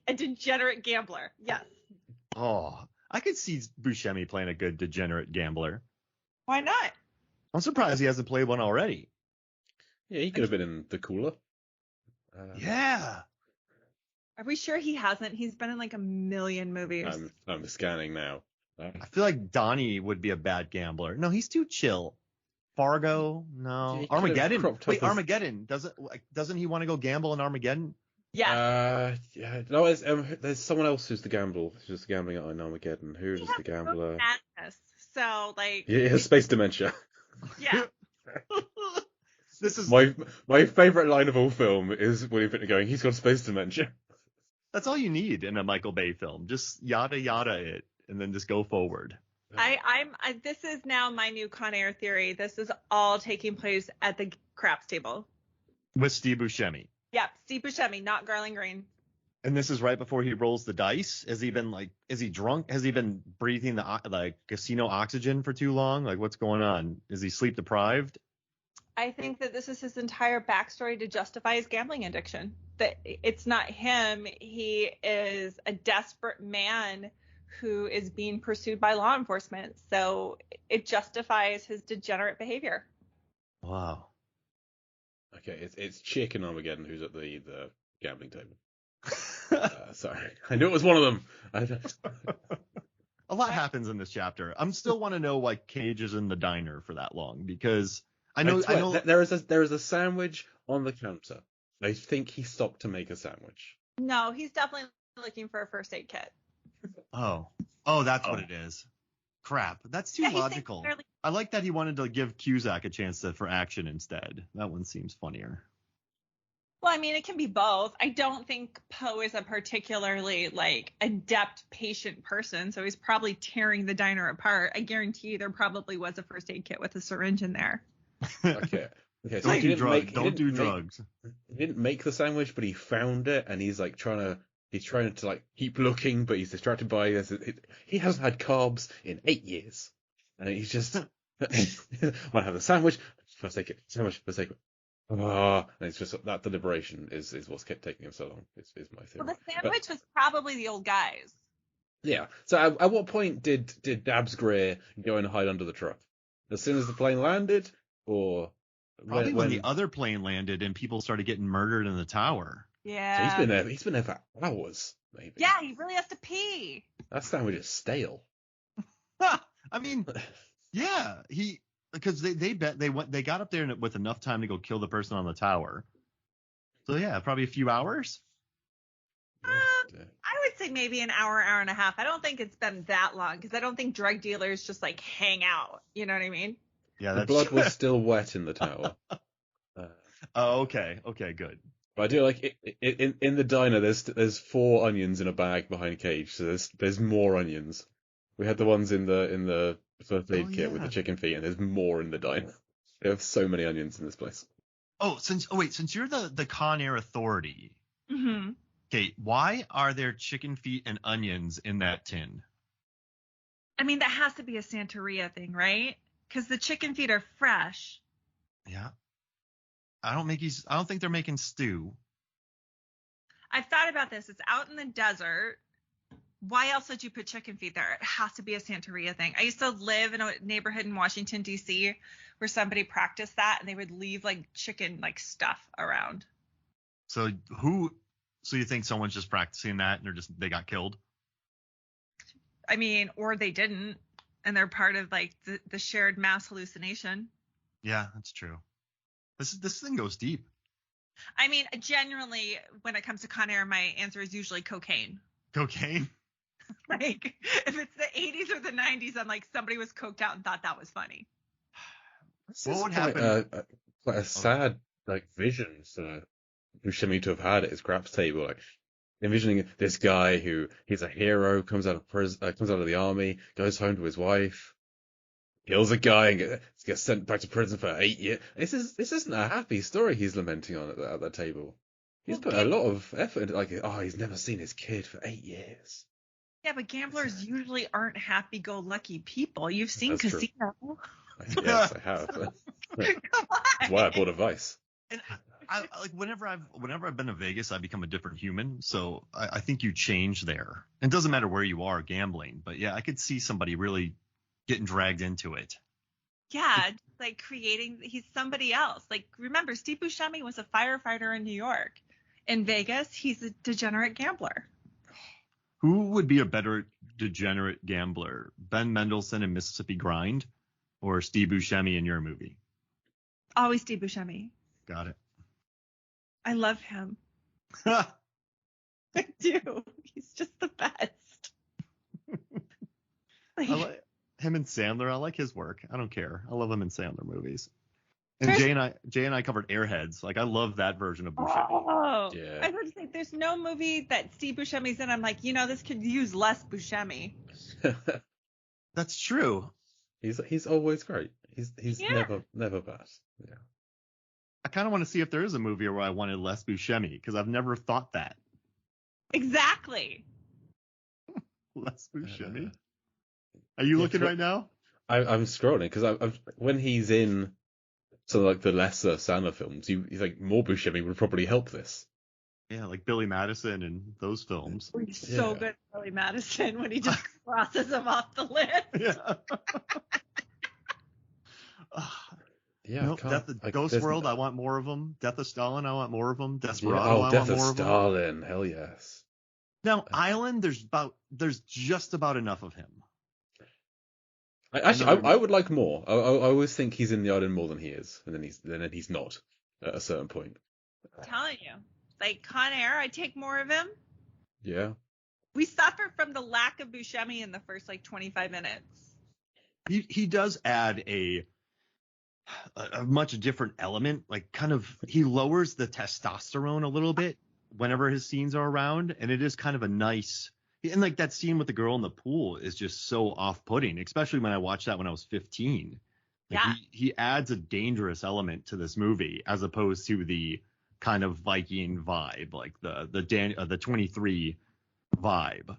a degenerate gambler. Yes. Oh, I could see Buscemi playing a good degenerate gambler. Why not? I'm surprised he hasn't played one already. Yeah, he could have been in The Cooler. Yeah. Are we sure he hasn't? He's been in like a million movies. I'm scanning now. I feel like Donnie would be a bad gambler. No, he's too chill. Fargo, no. Yeah, Armageddon. Wait, Armageddon. Doesn't he want to go gamble in Armageddon? Yeah. Yeah. No, there's someone else who's the gambler. Who's gambling in Armageddon? Who's the gambler? Madness. So like. Yeah, he has space dementia. Yeah. This is my favorite line of all film is William Fichtner going, he's got space dementia. That's all you need in a Michael Bay film. Just yada yada it, and then just go forward. This is now my new Con Air theory. This is all taking place at the craps table. With Steve Buscemi. Yeah, Steve Buscemi, not Garland Green. And this is right before he rolls the dice. Is he drunk? Has he been breathing the casino oxygen for too long? Like, what's going on? Is he sleep deprived? I think that this is his entire backstory to justify his gambling addiction. That it's not him. He is a desperate man who is being pursued by law enforcement. So it justifies his degenerate behavior. Wow. Okay, it's Chick in Armageddon who's at the gambling table. Sorry, I knew it was one of them. A lot happens in this chapter. I'm still want to know why Cage is in the diner for that long, because I know there is a sandwich on the counter. I think he stopped to make a sandwich. No, he's definitely looking for a first aid kit. Oh, that's what it is. Crap, that's too logical. I like that he wanted to give Cusack a chance for action instead. That one seems funnier. Well, I mean, it can be both. I don't think Poe is a particularly adept patient person, so he's probably tearing the diner apart. I guarantee you there probably was a first aid kit with a syringe in there. Okay. So don't do drugs. He didn't make the sandwich, but he found it, and he's trying to keep looking, but he's distracted by this. He hasn't had carbs in 8 years, and he's just want to have the sandwich. First take it. Sandwich. First take it. And it's just that deliberation is what's kept taking him so long. Is my theory. Well, the sandwich was probably the old guy's. Yeah. So at what point did Dabbs Greer go and hide under the truck? As soon as the plane landed, or probably when the other plane landed and people started getting murdered in the tower. Yeah. So he's been there for hours, maybe. Yeah, he really has to pee. That sandwich is stale. I mean, yeah, because they got up there with enough time to go kill the person on the tower. So yeah, probably a few hours. I would say say maybe an hour, hour and a half. I don't think it's been that long because I don't think drug dealers just like hang out. You know what I mean? Yeah, The that's blood was still wet in the tower. Oh, okay. Okay, good. But I do like in the diner. There's 4 onions in a bag behind Cage, so there's more onions. We had the ones in the first aid kit with the yeah. chicken feet, and there's more in the diner. They have so many onions in this place. Since you're the Con Air authority, Mm-hmm. okay, why are there chicken feet and onions in that tin? I mean, that has to be a Santeria thing, right? Because the chicken feet are fresh. Yeah. I don't think they're making stew. I've thought about this. It's out in the desert. Why else would you put chicken feet there? It has to be a Santeria thing. I used to live in a neighborhood in Washington, D.C. where somebody practiced that, and they would leave like chicken like stuff around. So you think someone's just practicing that and they got killed? I mean, or they didn't, and they're part of like the shared mass hallucination. Yeah, that's true. This thing goes deep. I mean, genuinely, when it comes to Con Air, my answer is usually cocaine. Cocaine? Like, if it's the 80s or the 90s, I'm like, somebody was coked out and thought that was funny. What would Quite happen? quite a sad like vision for Buscemi to have had at his craps table, like envisioning this guy who he's a hero, comes out of the army, goes home to his wife, kills a guy, and gets sent back to prison for 8 years. This isn't a happy story he's lamenting on at that table. He's put a lot of effort, like, he's never seen his kid for 8 years. Yeah, but gamblers usually aren't happy-go-lucky people. You've seen That's true. Casino. Yes, I have. Come on. That's why I bought a Vice. And I like whenever I've been to Vegas, I become a different human. So I think you change there. It doesn't matter where you are gambling, but yeah, I could see somebody really getting dragged into it. Yeah, like he's somebody else. Like, remember, Steve Buscemi was a firefighter in New York. In Vegas, he's a degenerate gambler. Who would be a better degenerate gambler, Ben Mendelsohn in Mississippi Grind, or Steve Buscemi in your movie? Always Steve Buscemi. Got it. I love him. I do. He's just the best. I like him and Sandler. I like his work. I don't care. I love him in Sandler movies. And Jay and I covered Airheads. Like, I love that version of Buscemi. Oh, Yeah. I would say there's no movie that Steve Buscemi's in. I'm like, this could use less Buscemi. That's true. He's always great. He's never bad. Yeah. I kind of want to see if there is a movie where I wanted less Buscemi, because I've never thought that. Exactly. Less Buscemi? Are you looking right now? I'm scrolling because when he's in some like the lesser Sandler films, he's like more Buscemi would probably help this. Yeah, like Billy Madison and those films. He's so good at Billy Madison when he just crosses him off the list. Yeah. Yeah. Nope, Ghost World, I want more of them. Death of Stalin, I want more of them. Desperado, I Death want more of of them. Stalin, hell yes. Now, Island, there's just about enough of him. I would like more. I always think he's in the island more than he is, and then he's not at a certain point. I'm telling you, like Con Air, I take more of him. Yeah. We suffer from the lack of Buscemi in the first 25 minutes. He does add a much different element. Like, kind of, he lowers the testosterone a little bit whenever his scenes are around, and it is kind of a nice. And like that scene with the girl in the pool is just so off-putting, especially when I watched that when I was 15. Like, Yeah. He adds a dangerous element to this movie as opposed to the kind of Viking vibe, like the 23 vibe.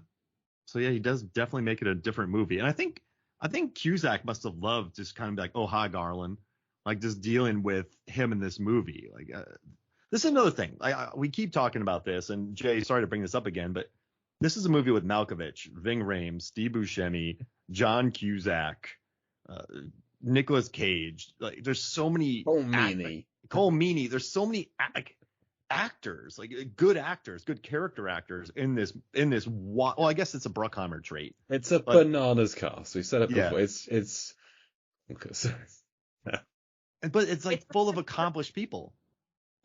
So yeah, he does definitely make it a different movie. And I think Cusack must have loved just kind of be like, oh, hi, Garland, like just dealing with him in this movie. Like, this is another thing. We keep talking about this, and Jay, sorry to bring this up again, but this is a movie with Malkovich, Ving Rhames, Steve Buscemi, John Cusack, Nicolas Cage. Like, there's so many. Cole Meany. There's so many actors, like good actors, good character actors in this. Well, I guess it's a Bruckheimer trait. It's a bananas cast. We said it before. Yeah. It's. But it's like full of accomplished people.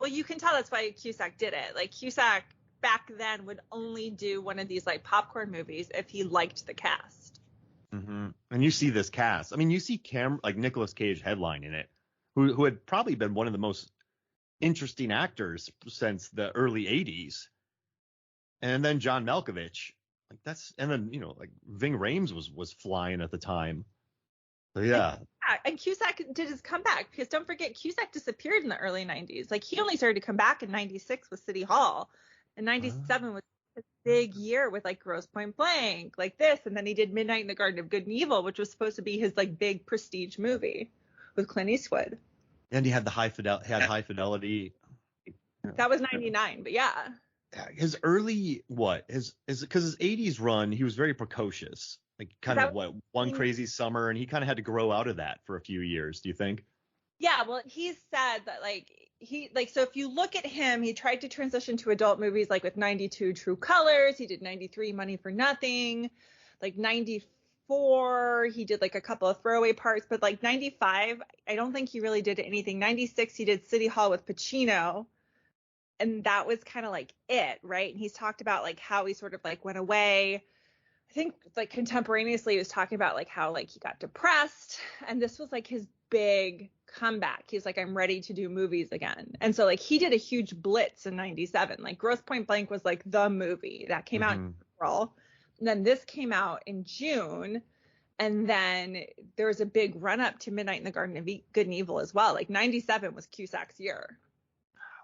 Well, you can tell that's why Cusack did it. Like Cusack, back then would only do one of these like popcorn movies if he liked the cast. Mm-hmm. And you see this cast. I mean, you see like Nicolas Cage headline in it, who had probably been one of the most interesting actors since the early 80s. And then John Malkovich, and then, like Ving Rhames was flying at the time. So yeah. And Cusack did his comeback, because don't forget, Cusack disappeared in the early 90s. Like, he only started to come back in 96 with City Hall, and 97 was a big year with like Grosse Pointe Blank, like this, and then he did Midnight in the Garden of Good and Evil, which was supposed to be his like big prestige movie with Clint Eastwood. And he had High Fidelity. That was 99, but yeah. His early because his 80s run, he was very precocious, like kind of One Crazy Summer, and he kind of had to grow out of that for a few years. Do you think? Yeah, well, he said that so if you look at him, he tried to transition to adult movies, like with 92 True Colors, he did 93 Money for Nothing, like 94 he did like a couple of throwaway parts, but like 95 I don't think he really did anything. 96 he did City Hall with Pacino, and that was kind of like it, right? And he's talked about like how he sort of like went away. I think like contemporaneously he was talking about like how like he got depressed, and this was like his big comeback. He's like, I'm ready to do movies again. And so like he did a huge blitz in 97. Like Grosse Pointe Blank was like the movie that came out in April. And then this came out in June. And then there was a big run up to Midnight in the Garden of Good and Evil as well. Like 97 was Cusack's year.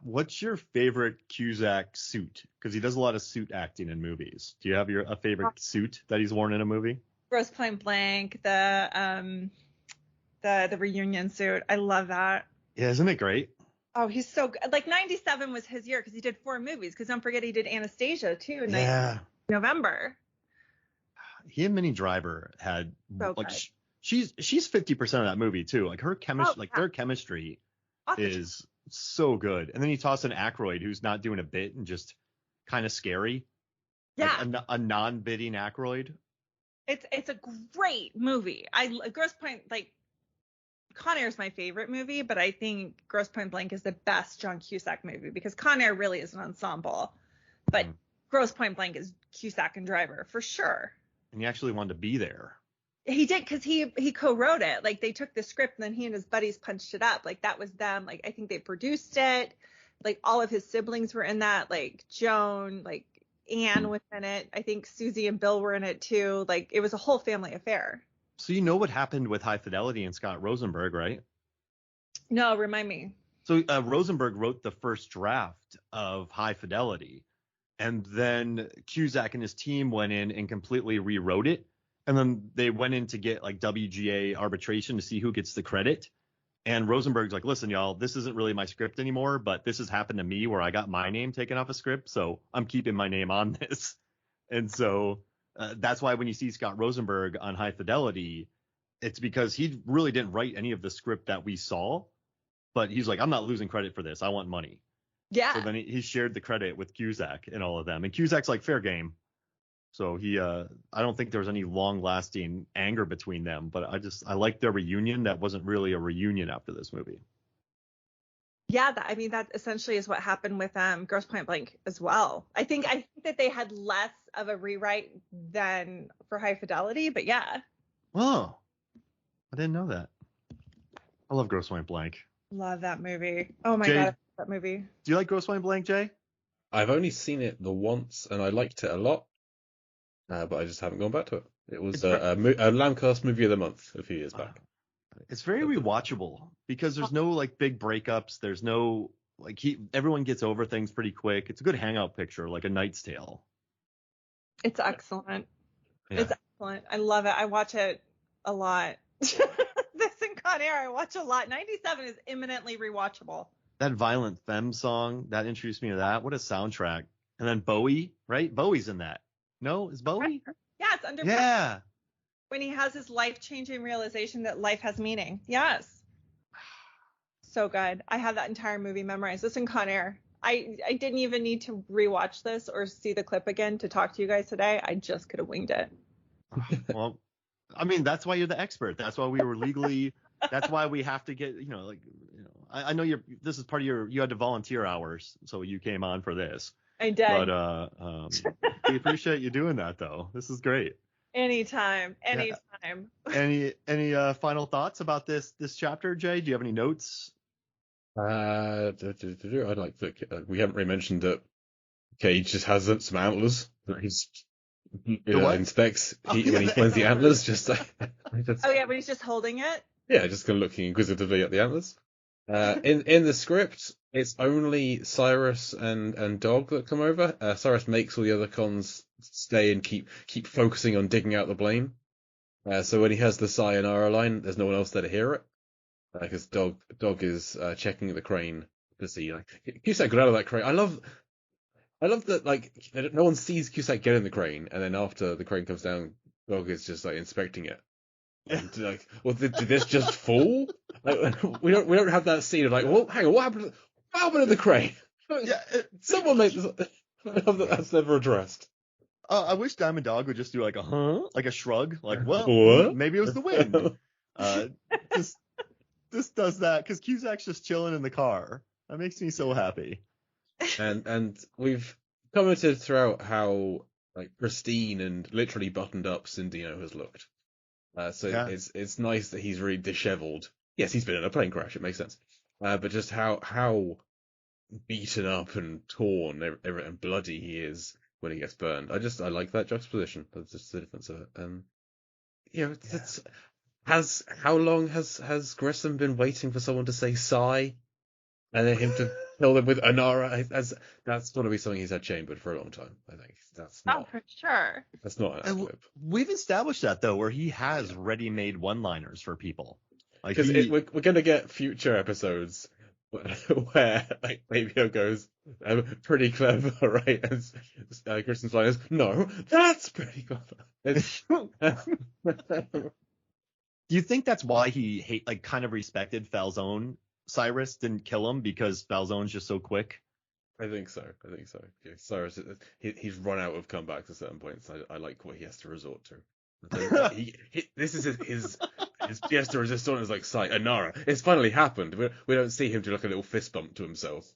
What's your favorite Cusack suit? Because he does a lot of suit acting in movies. Do you have a favorite suit that he's worn in a movie? Grosse Pointe Blank, the reunion suit. I love that. Yeah, isn't it great? Oh, he's so good. Like 97 was his year because he did 4 movies. Because don't forget he did Anastasia too in November. He and Minnie Driver had she's 50% of that movie too. Like her chemistry, their chemistry is so good. And then you toss in Aykroyd, who's not doing a bit and just kind of scary. Yeah, like a non-bidding Aykroyd. It's a great movie. Grosse Pointe, like, Con Air is my favorite movie, but I think Grosse Pointe Blank is the best John Cusack movie, because Con Air really is an ensemble, but Grosse Pointe Blank is Cusack and Driver for sure. And he actually wanted to be there. He did, because he co-wrote it. Like, they took the script and then he and his buddies punched it up. Like, that was them. Like, I think they produced it. Like, all of his siblings were in that. Like, Joan, like, Anne was in it. I think Susie and Bill were in it too. Like, it was a whole family affair. So you know what happened with High Fidelity and Scott Rosenberg, right? No, remind me. So Rosenberg wrote the first draft of High Fidelity, and then Cusack and his team went in and completely rewrote it. And then they went in to get like WGA arbitration to see who gets the credit. And Rosenberg's like, listen, y'all, this isn't really my script anymore, but this has happened to me where I got my name taken off a script, so I'm keeping my name on this. And so that's why when you see Scott Rosenberg on High Fidelity, it's because he really didn't write any of the script that we saw, but he's like, I'm not losing credit for this. I want money. Yeah. So then he shared the credit with Cusack and all of them. And Cusack's like, fair game. So I don't think there was any long-lasting anger between them, but I like their reunion. That wasn't really a reunion after this movie. Yeah, that essentially is what happened with Grosse Pointe Blank as well. I think that they had less of a rewrite than for High Fidelity, but yeah. Oh, I didn't know that. I love Grosse Pointe Blank. Love that movie. Oh my Jay, God, I love that movie. Do you like Grosse Pointe Blank, Jay? I've only seen it the once, and I liked it a lot. But I just haven't gone back to it. It was a Lamcast movie of the month a few years back. It's very rewatchable because there's no like big breakups. There's no like everyone gets over things pretty quick. It's a good hangout picture, like A Knight's Tale. It's excellent. Yeah. It's excellent. I love it. I watch it a lot. This and Con Air, I watch a lot. 97 is imminently rewatchable. That Violent Femme song that introduced me to that. What a soundtrack! And then Bowie, right? Bowie's in that. No, is Bowie? Yeah, it's Under Pressure. Yeah. When he has his life-changing realization that life has meaning. Yes. So good. I have that entire movie memorized. This and Con Air. I didn't even need to rewatch this or see the clip again to talk to you guys today. I just could have winged it. Well, I mean, that's why you're the expert. That's why we were legally. That's why we have to get. I know this is part of you had to volunteer hours, so you came on for this. I did. But we appreciate you doing that, though. This is great. Anytime. Any final thoughts about this chapter, Jay? Do you have any notes? I'd like to. We haven't really mentioned that Cage just has some antlers that he's inspects when he finds the antlers. Just Oh yeah, but he's just holding it. Yeah, just kind of looking inquisitively at the antlers. In the script, it's only Cyrus and Dog that come over. Cyrus makes all the other cons stay and keep focusing on digging out the blame. So when he has the sayonara line, there's no one else there to hear it. Because Dog is checking the crane to see, like, Cusack got out of that crane. I love that, like, no one sees Cusack get in the crane, and then after the crane comes down, Dog is just like inspecting it. And like, well, did this just fall? Like, we don't have that scene of like, well, hang on, what happened to the crane? Yeah, someone made this. I love that that's never addressed. I wish Diamond Dog would just do like a shrug, like, well, What? maybe it was the wind. This does that because Cusack's just chilling in the car. That makes me so happy. And we've commented throughout how like pristine and literally buttoned up Cindino has looked. It's nice that he's really disheveled. Yes, he's been in a plane crash. It makes sense. But just how beaten up and torn and bloody he is when he gets burned. I like that juxtaposition. That's just the difference of it. How long has Grissom been waiting for someone to say sigh, and then him to kill them with Anara? That's got to be something he's had chambered for a long time. I think that's not. Oh, for sure. That's not an ad-lib. We've established that though, where he has ready-made one-liners for people. Because we're going to get future episodes where like Fabio goes, pretty clever, right? And Grissom's line is, no, that's pretty clever. Do you think that's why he kind of respected Falzone? Cyrus didn't kill him because Falzone's just so quick? I think so. Yeah, Cyrus, he's run out of comebacks at certain points. I like what he has to resort to. This is his pièce de résistance is like sight. Anara, it's finally happened. We don't see him do like a little fist bump to himself.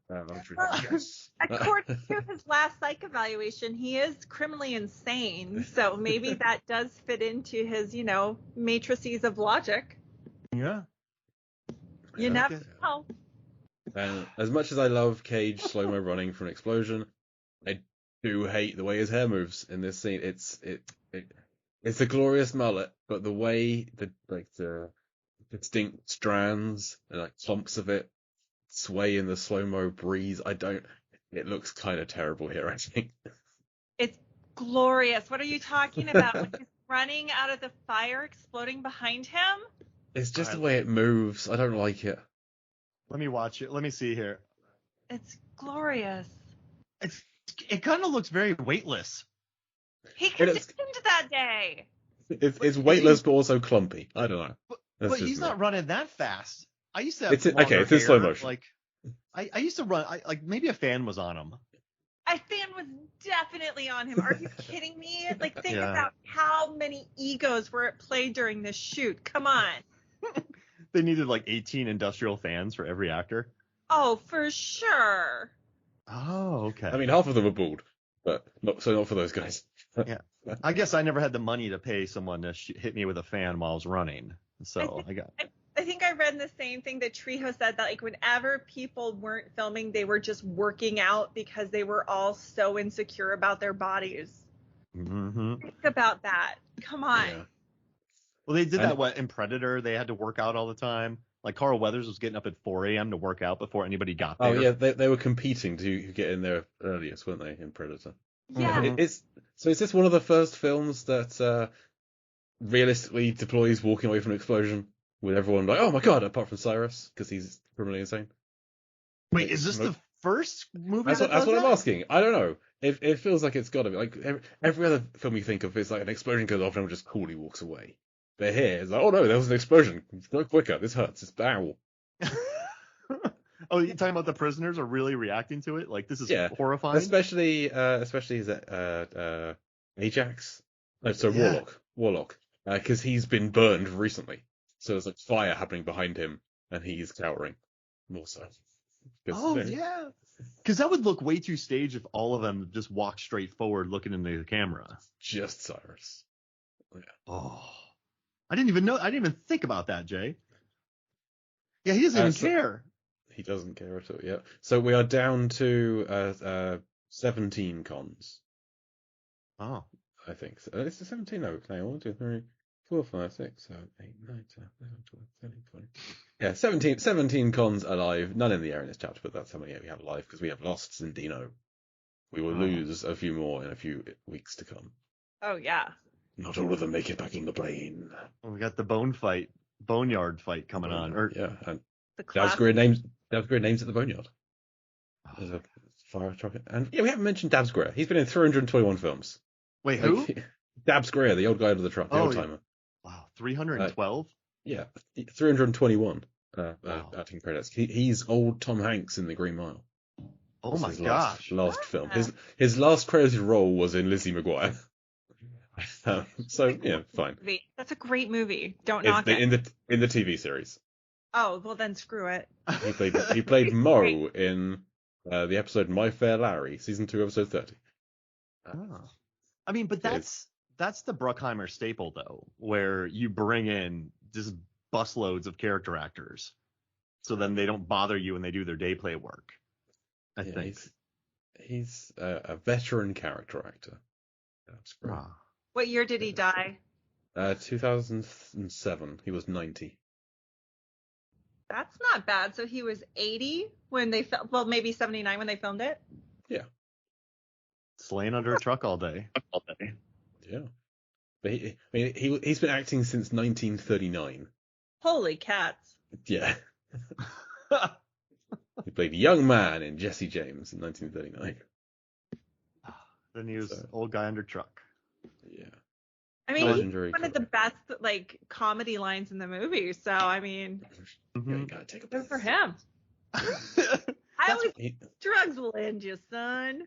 Yes. According to his last psych evaluation, he is criminally insane. So maybe that does fit into his, matrices of logic. Yeah. You never know. And as much as I love Cage slow-mo running from an explosion, I do hate the way his hair moves in this scene. It's a glorious mullet, but the way the distinct strands and like clumps of it sway in the slow-mo breeze, it looks kind of terrible here, I think. It's glorious. What are you talking about? When he's running out of the fire exploding behind him? It's just the way it moves. I don't like it. Let me watch it. Let me see here. It's glorious. It kind of looks very weightless. He conditioned that day. It's weightless, but also clumpy. I don't know. But he's not running that fast. I used to have it's in slow motion. Like, I used to run. Maybe a fan was on him. A fan was definitely on him. Are you kidding me? Like, think about how many egos were at play during this shoot. Come on. They needed like 18 industrial fans for every actor. Oh, for sure. Oh, okay. I mean, half of them are bald, but not for those guys. Yeah. I guess I never had the money to pay someone to hit me with a fan while I was running. So I think I read the same thing that Trejo said, that like whenever people weren't filming, they were just working out because they were all so insecure about their bodies. Mm-hmm. Think about that. Come on. Yeah. Well, they did that in Predator. They had to work out all the time. Like Carl Weathers was getting up at 4 a.m. to work out before anybody got there. Oh yeah, they were competing to get in there earliest, weren't they, in Predator? Yeah. Is this one of the first films that realistically deploys walking away from an explosion with everyone like, oh my god, apart from Cyrus because he's criminally insane? Wait, is this the first movie? That's what I'm asking. I don't know. It feels like it's got to be like every other film you think of is like an explosion goes off and everyone just coolly walks away. But here it's like, oh no, there was an explosion. Go quicker. This hurts. It's bowel. Oh, you're talking about the prisoners are really reacting to it? Like, this is horrifying? Especially is it Ajax? No, so Warlock. Because he's been burned recently. So there's like fire happening behind him, and he's cowering. More so. Oh, yeah. Because that would look way too staged if all of them just walked straight forward looking into the camera. Just Cyrus. Oh. I didn't even think about that, Jay. Yeah, he doesn't even care. He doesn't care at all, yeah. So we are down to 17 cons. Oh. I think. So it's a 17. No, okay. 1, 2, 3, 4, 5, 6, 7, 8, 9, 10, 11, 12, 13, 14. Yeah, 17 cons alive. None in the air in this chapter, but that's how many we have alive because we have lost Zendino. We will lose a few more in a few weeks to come. Oh, yeah. Not all of them make it back on the plane. Well, we got the boneyard fight coming on. Yeah, and The Dav's classic. great names at the boneyard. There's a fire truck, and yeah, we haven't mentioned Dabs Greer. He's been in 321 films. Wait, who? Dabs Greer, the old guy under the truck, the old timer. Wow, 312? Yeah, 321 Wow. acting credits. He's old Tom Hanks in The Green Mile. Oh my His gosh. Last film. Yeah. His last credited role was in Lizzie McGuire. So yeah, fine. That's a great movie. Don't It's knock it. in the TV series. Oh, well then screw it. He played Mo in the episode My Fair Larry, season 2, episode 30. Oh. I mean, but that's the Bruckheimer staple, though, where you bring in just busloads of character actors, so then they don't bother you when they do their day play work. I think He's a veteran character actor. That's great. Ah. What year did he die? 2007. He was 90. That's not bad. So he was 80 when they filmed, well, maybe 79 when they filmed it. Yeah. Slaying under a truck all day. Yeah. But he's been acting since 1939. Holy cats. Yeah. He played young man in Jesse James in 1939. Then he was old guy under truck. Yeah. I mean, Legendary he's one of the best comedy lines in the movie. So I mean, Yeah, you gotta take a good for piss. him. He- Drugs will end you, son.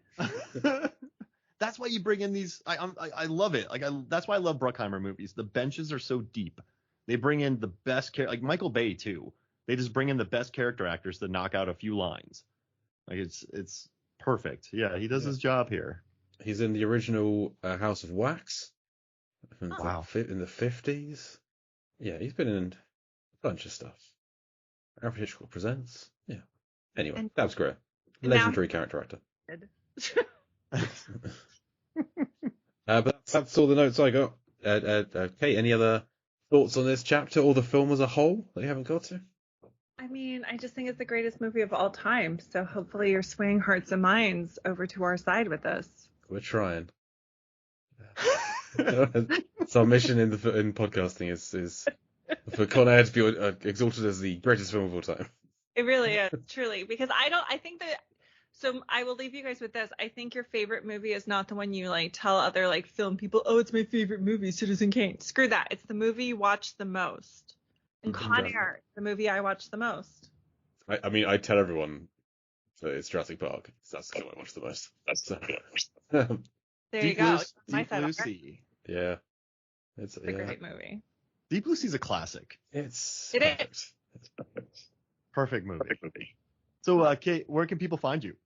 That's why you bring in these. I love it. That's why I love Bruckheimer movies. The benches are so deep. They bring in the best like Michael Bay too. They just bring in the best character actors to knock out a few lines. Like it's perfect. Yeah, he does his job here. He's in the original House of Wax. In Wow. In the 50s. Yeah, he's been in a bunch of stuff. Alfred Hitchcock Presents. Yeah. Anyway, And- Dabs Greer. and now- Legendary character actor. But that's all the notes I got. Kate, any other thoughts on this chapter or the film as a whole that you haven't got to? I mean, I just think it's the greatest movie of all time. So hopefully you're swaying hearts and minds over to our side with this. We're trying. So our mission in podcasting is for Con Air to be exalted as the greatest film of all time. It really is, truly, because I think that, so I will leave you guys with this. I think your favorite movie is not the one you tell other film people, oh, it's my favorite movie, Citizen Kane. Screw that. It's the movie you watch the most. And Con Air, the movie I watch the most. I mean, I tell everyone that it's Jurassic Park. That's the film I watch the most. There you go. My Deep side Blue of it. Sea. Yeah. It's It's a great movie. Deep Blue Sea is a classic. It is. Perfect. It's perfect. Perfect movie. So, Kate, where can people find you?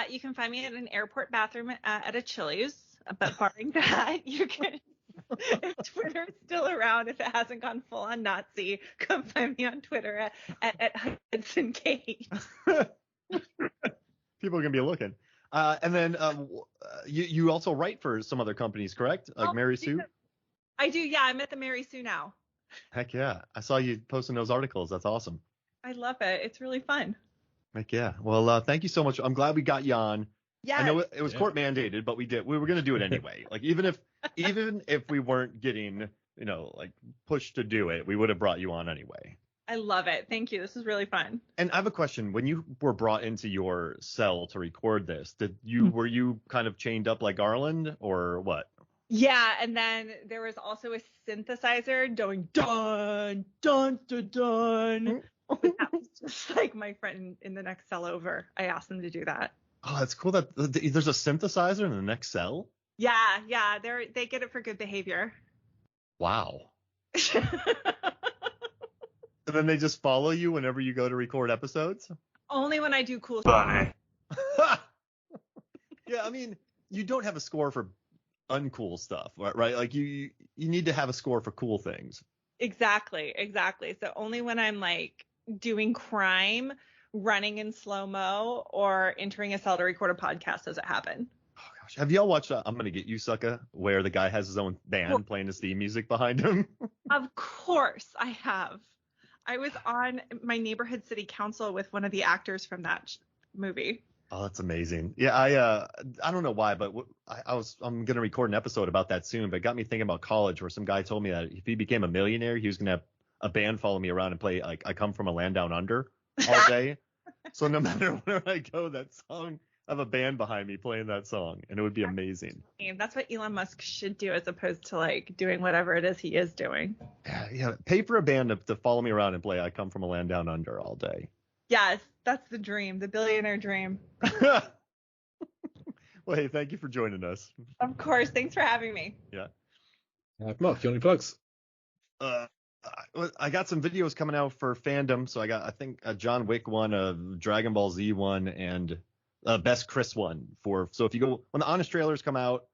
You can find me in an airport bathroom at a Chili's, but barring that, you can. If Twitter is still around, if it hasn't gone full on Nazi, come find me on Twitter at Hudson Kate. People are gonna be looking. And then you also write for some other companies, correct? Like Mary Sue? I do, yeah. I'm at the Mary Sue now. Heck yeah. I saw you posting those articles. That's awesome. I love it. It's really fun. Heck yeah. Well, thank you so much. I'm glad we got you on. Yeah. I know it was court mandated, but we were going to do it anyway. Even if we weren't getting, pushed to do it, we would have brought you on anyway. I love it. Thank you. This is really fun. And I have a question. When you were brought into your cell to record this, were you kind of chained up like Garland or what? Yeah, and then there was also a synthesizer going dun dun dun dun. That was just like my friend in the next cell over. I asked them to do that. Oh, that's cool that there's a synthesizer in the next cell. Yeah, they get it for good behavior. Wow. And then they just follow you whenever you go to record episodes? Only when I do cool stuff. Yeah, I mean, you don't have a score for uncool stuff, right? Like you need to have a score for cool things. Exactly. So only when I'm like doing crime, running in slow-mo, or entering a cell to record a podcast does it happen. Oh gosh, have y'all watched I'm Gonna Get You, Sucker, where the guy has his own band playing his theme music behind him? Of course I have. I was on my neighborhood city council with one of the actors from that movie. Oh, that's amazing. Yeah, I don't know why, but I'm gonna record an episode about that soon. But it got me thinking about college, where some guy told me that if he became a millionaire, he was gonna have a band follow me around and play like I Come From a Land Down Under all day. So no matter where I go, that song, I have a band behind me playing that song, and it would be amazing. That's what Elon Musk should do, as opposed to like doing whatever it is he is doing. Yeah, pay for a band to follow me around and play I Come From a Land Down Under all day. Yes, that's the dream, the billionaire dream. Well, hey, thank you for joining us. Of course. Thanks for having me. Yeah. Mark, you want any plugs? I got some videos coming out for fandom. So I think a John Wick one, a Dragon Ball Z one, and a Best Chris one. So if you go, when the Honest trailers come out,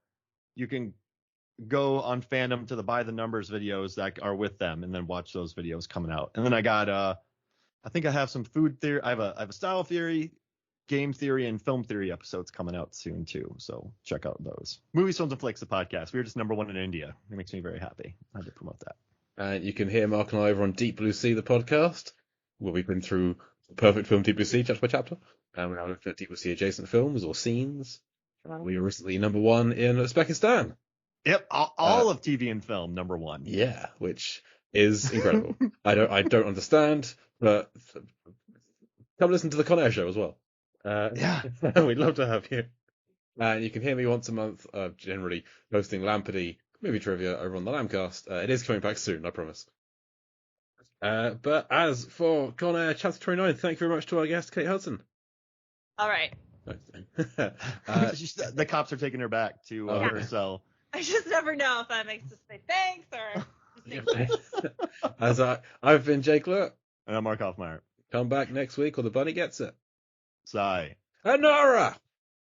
you can go on fandom to the By the Numbers videos that are with them, and then watch those videos coming out. And then I got I think I have some food theory. I have a style theory, game theory, and film theory episodes coming out soon too. So check out those. Movies, Films, and Flicks, the podcast. We were just #1 in India. It makes me very happy. I had to promote that. And you can hear Mark and I over on Deep Blue Sea, the podcast, where we've been through the perfect film Deep Blue Sea chapter by chapter. And we're now looking at Deep Blue Sea adjacent films or scenes. We were recently #1 in Uzbekistan. Yep, all of TV and film #1. Yeah, which is incredible. I don't understand, but come listen to the Con Air show as well. Yeah, we'd love to have you. And you can hear me once a month, generally hosting Lampardy movie trivia over on the Lamcast. It is coming back soon, I promise. But as for Con Air chapter 29, thank you very much to our guest, Kate Hudson. All right. The cops are taking her back to her cell. I just never know if that makes us say thanks or. As I've been Jake Lurt. And I'm Mark Hoffmeyer. Come back next week or the bunny gets it. Sigh. Anara!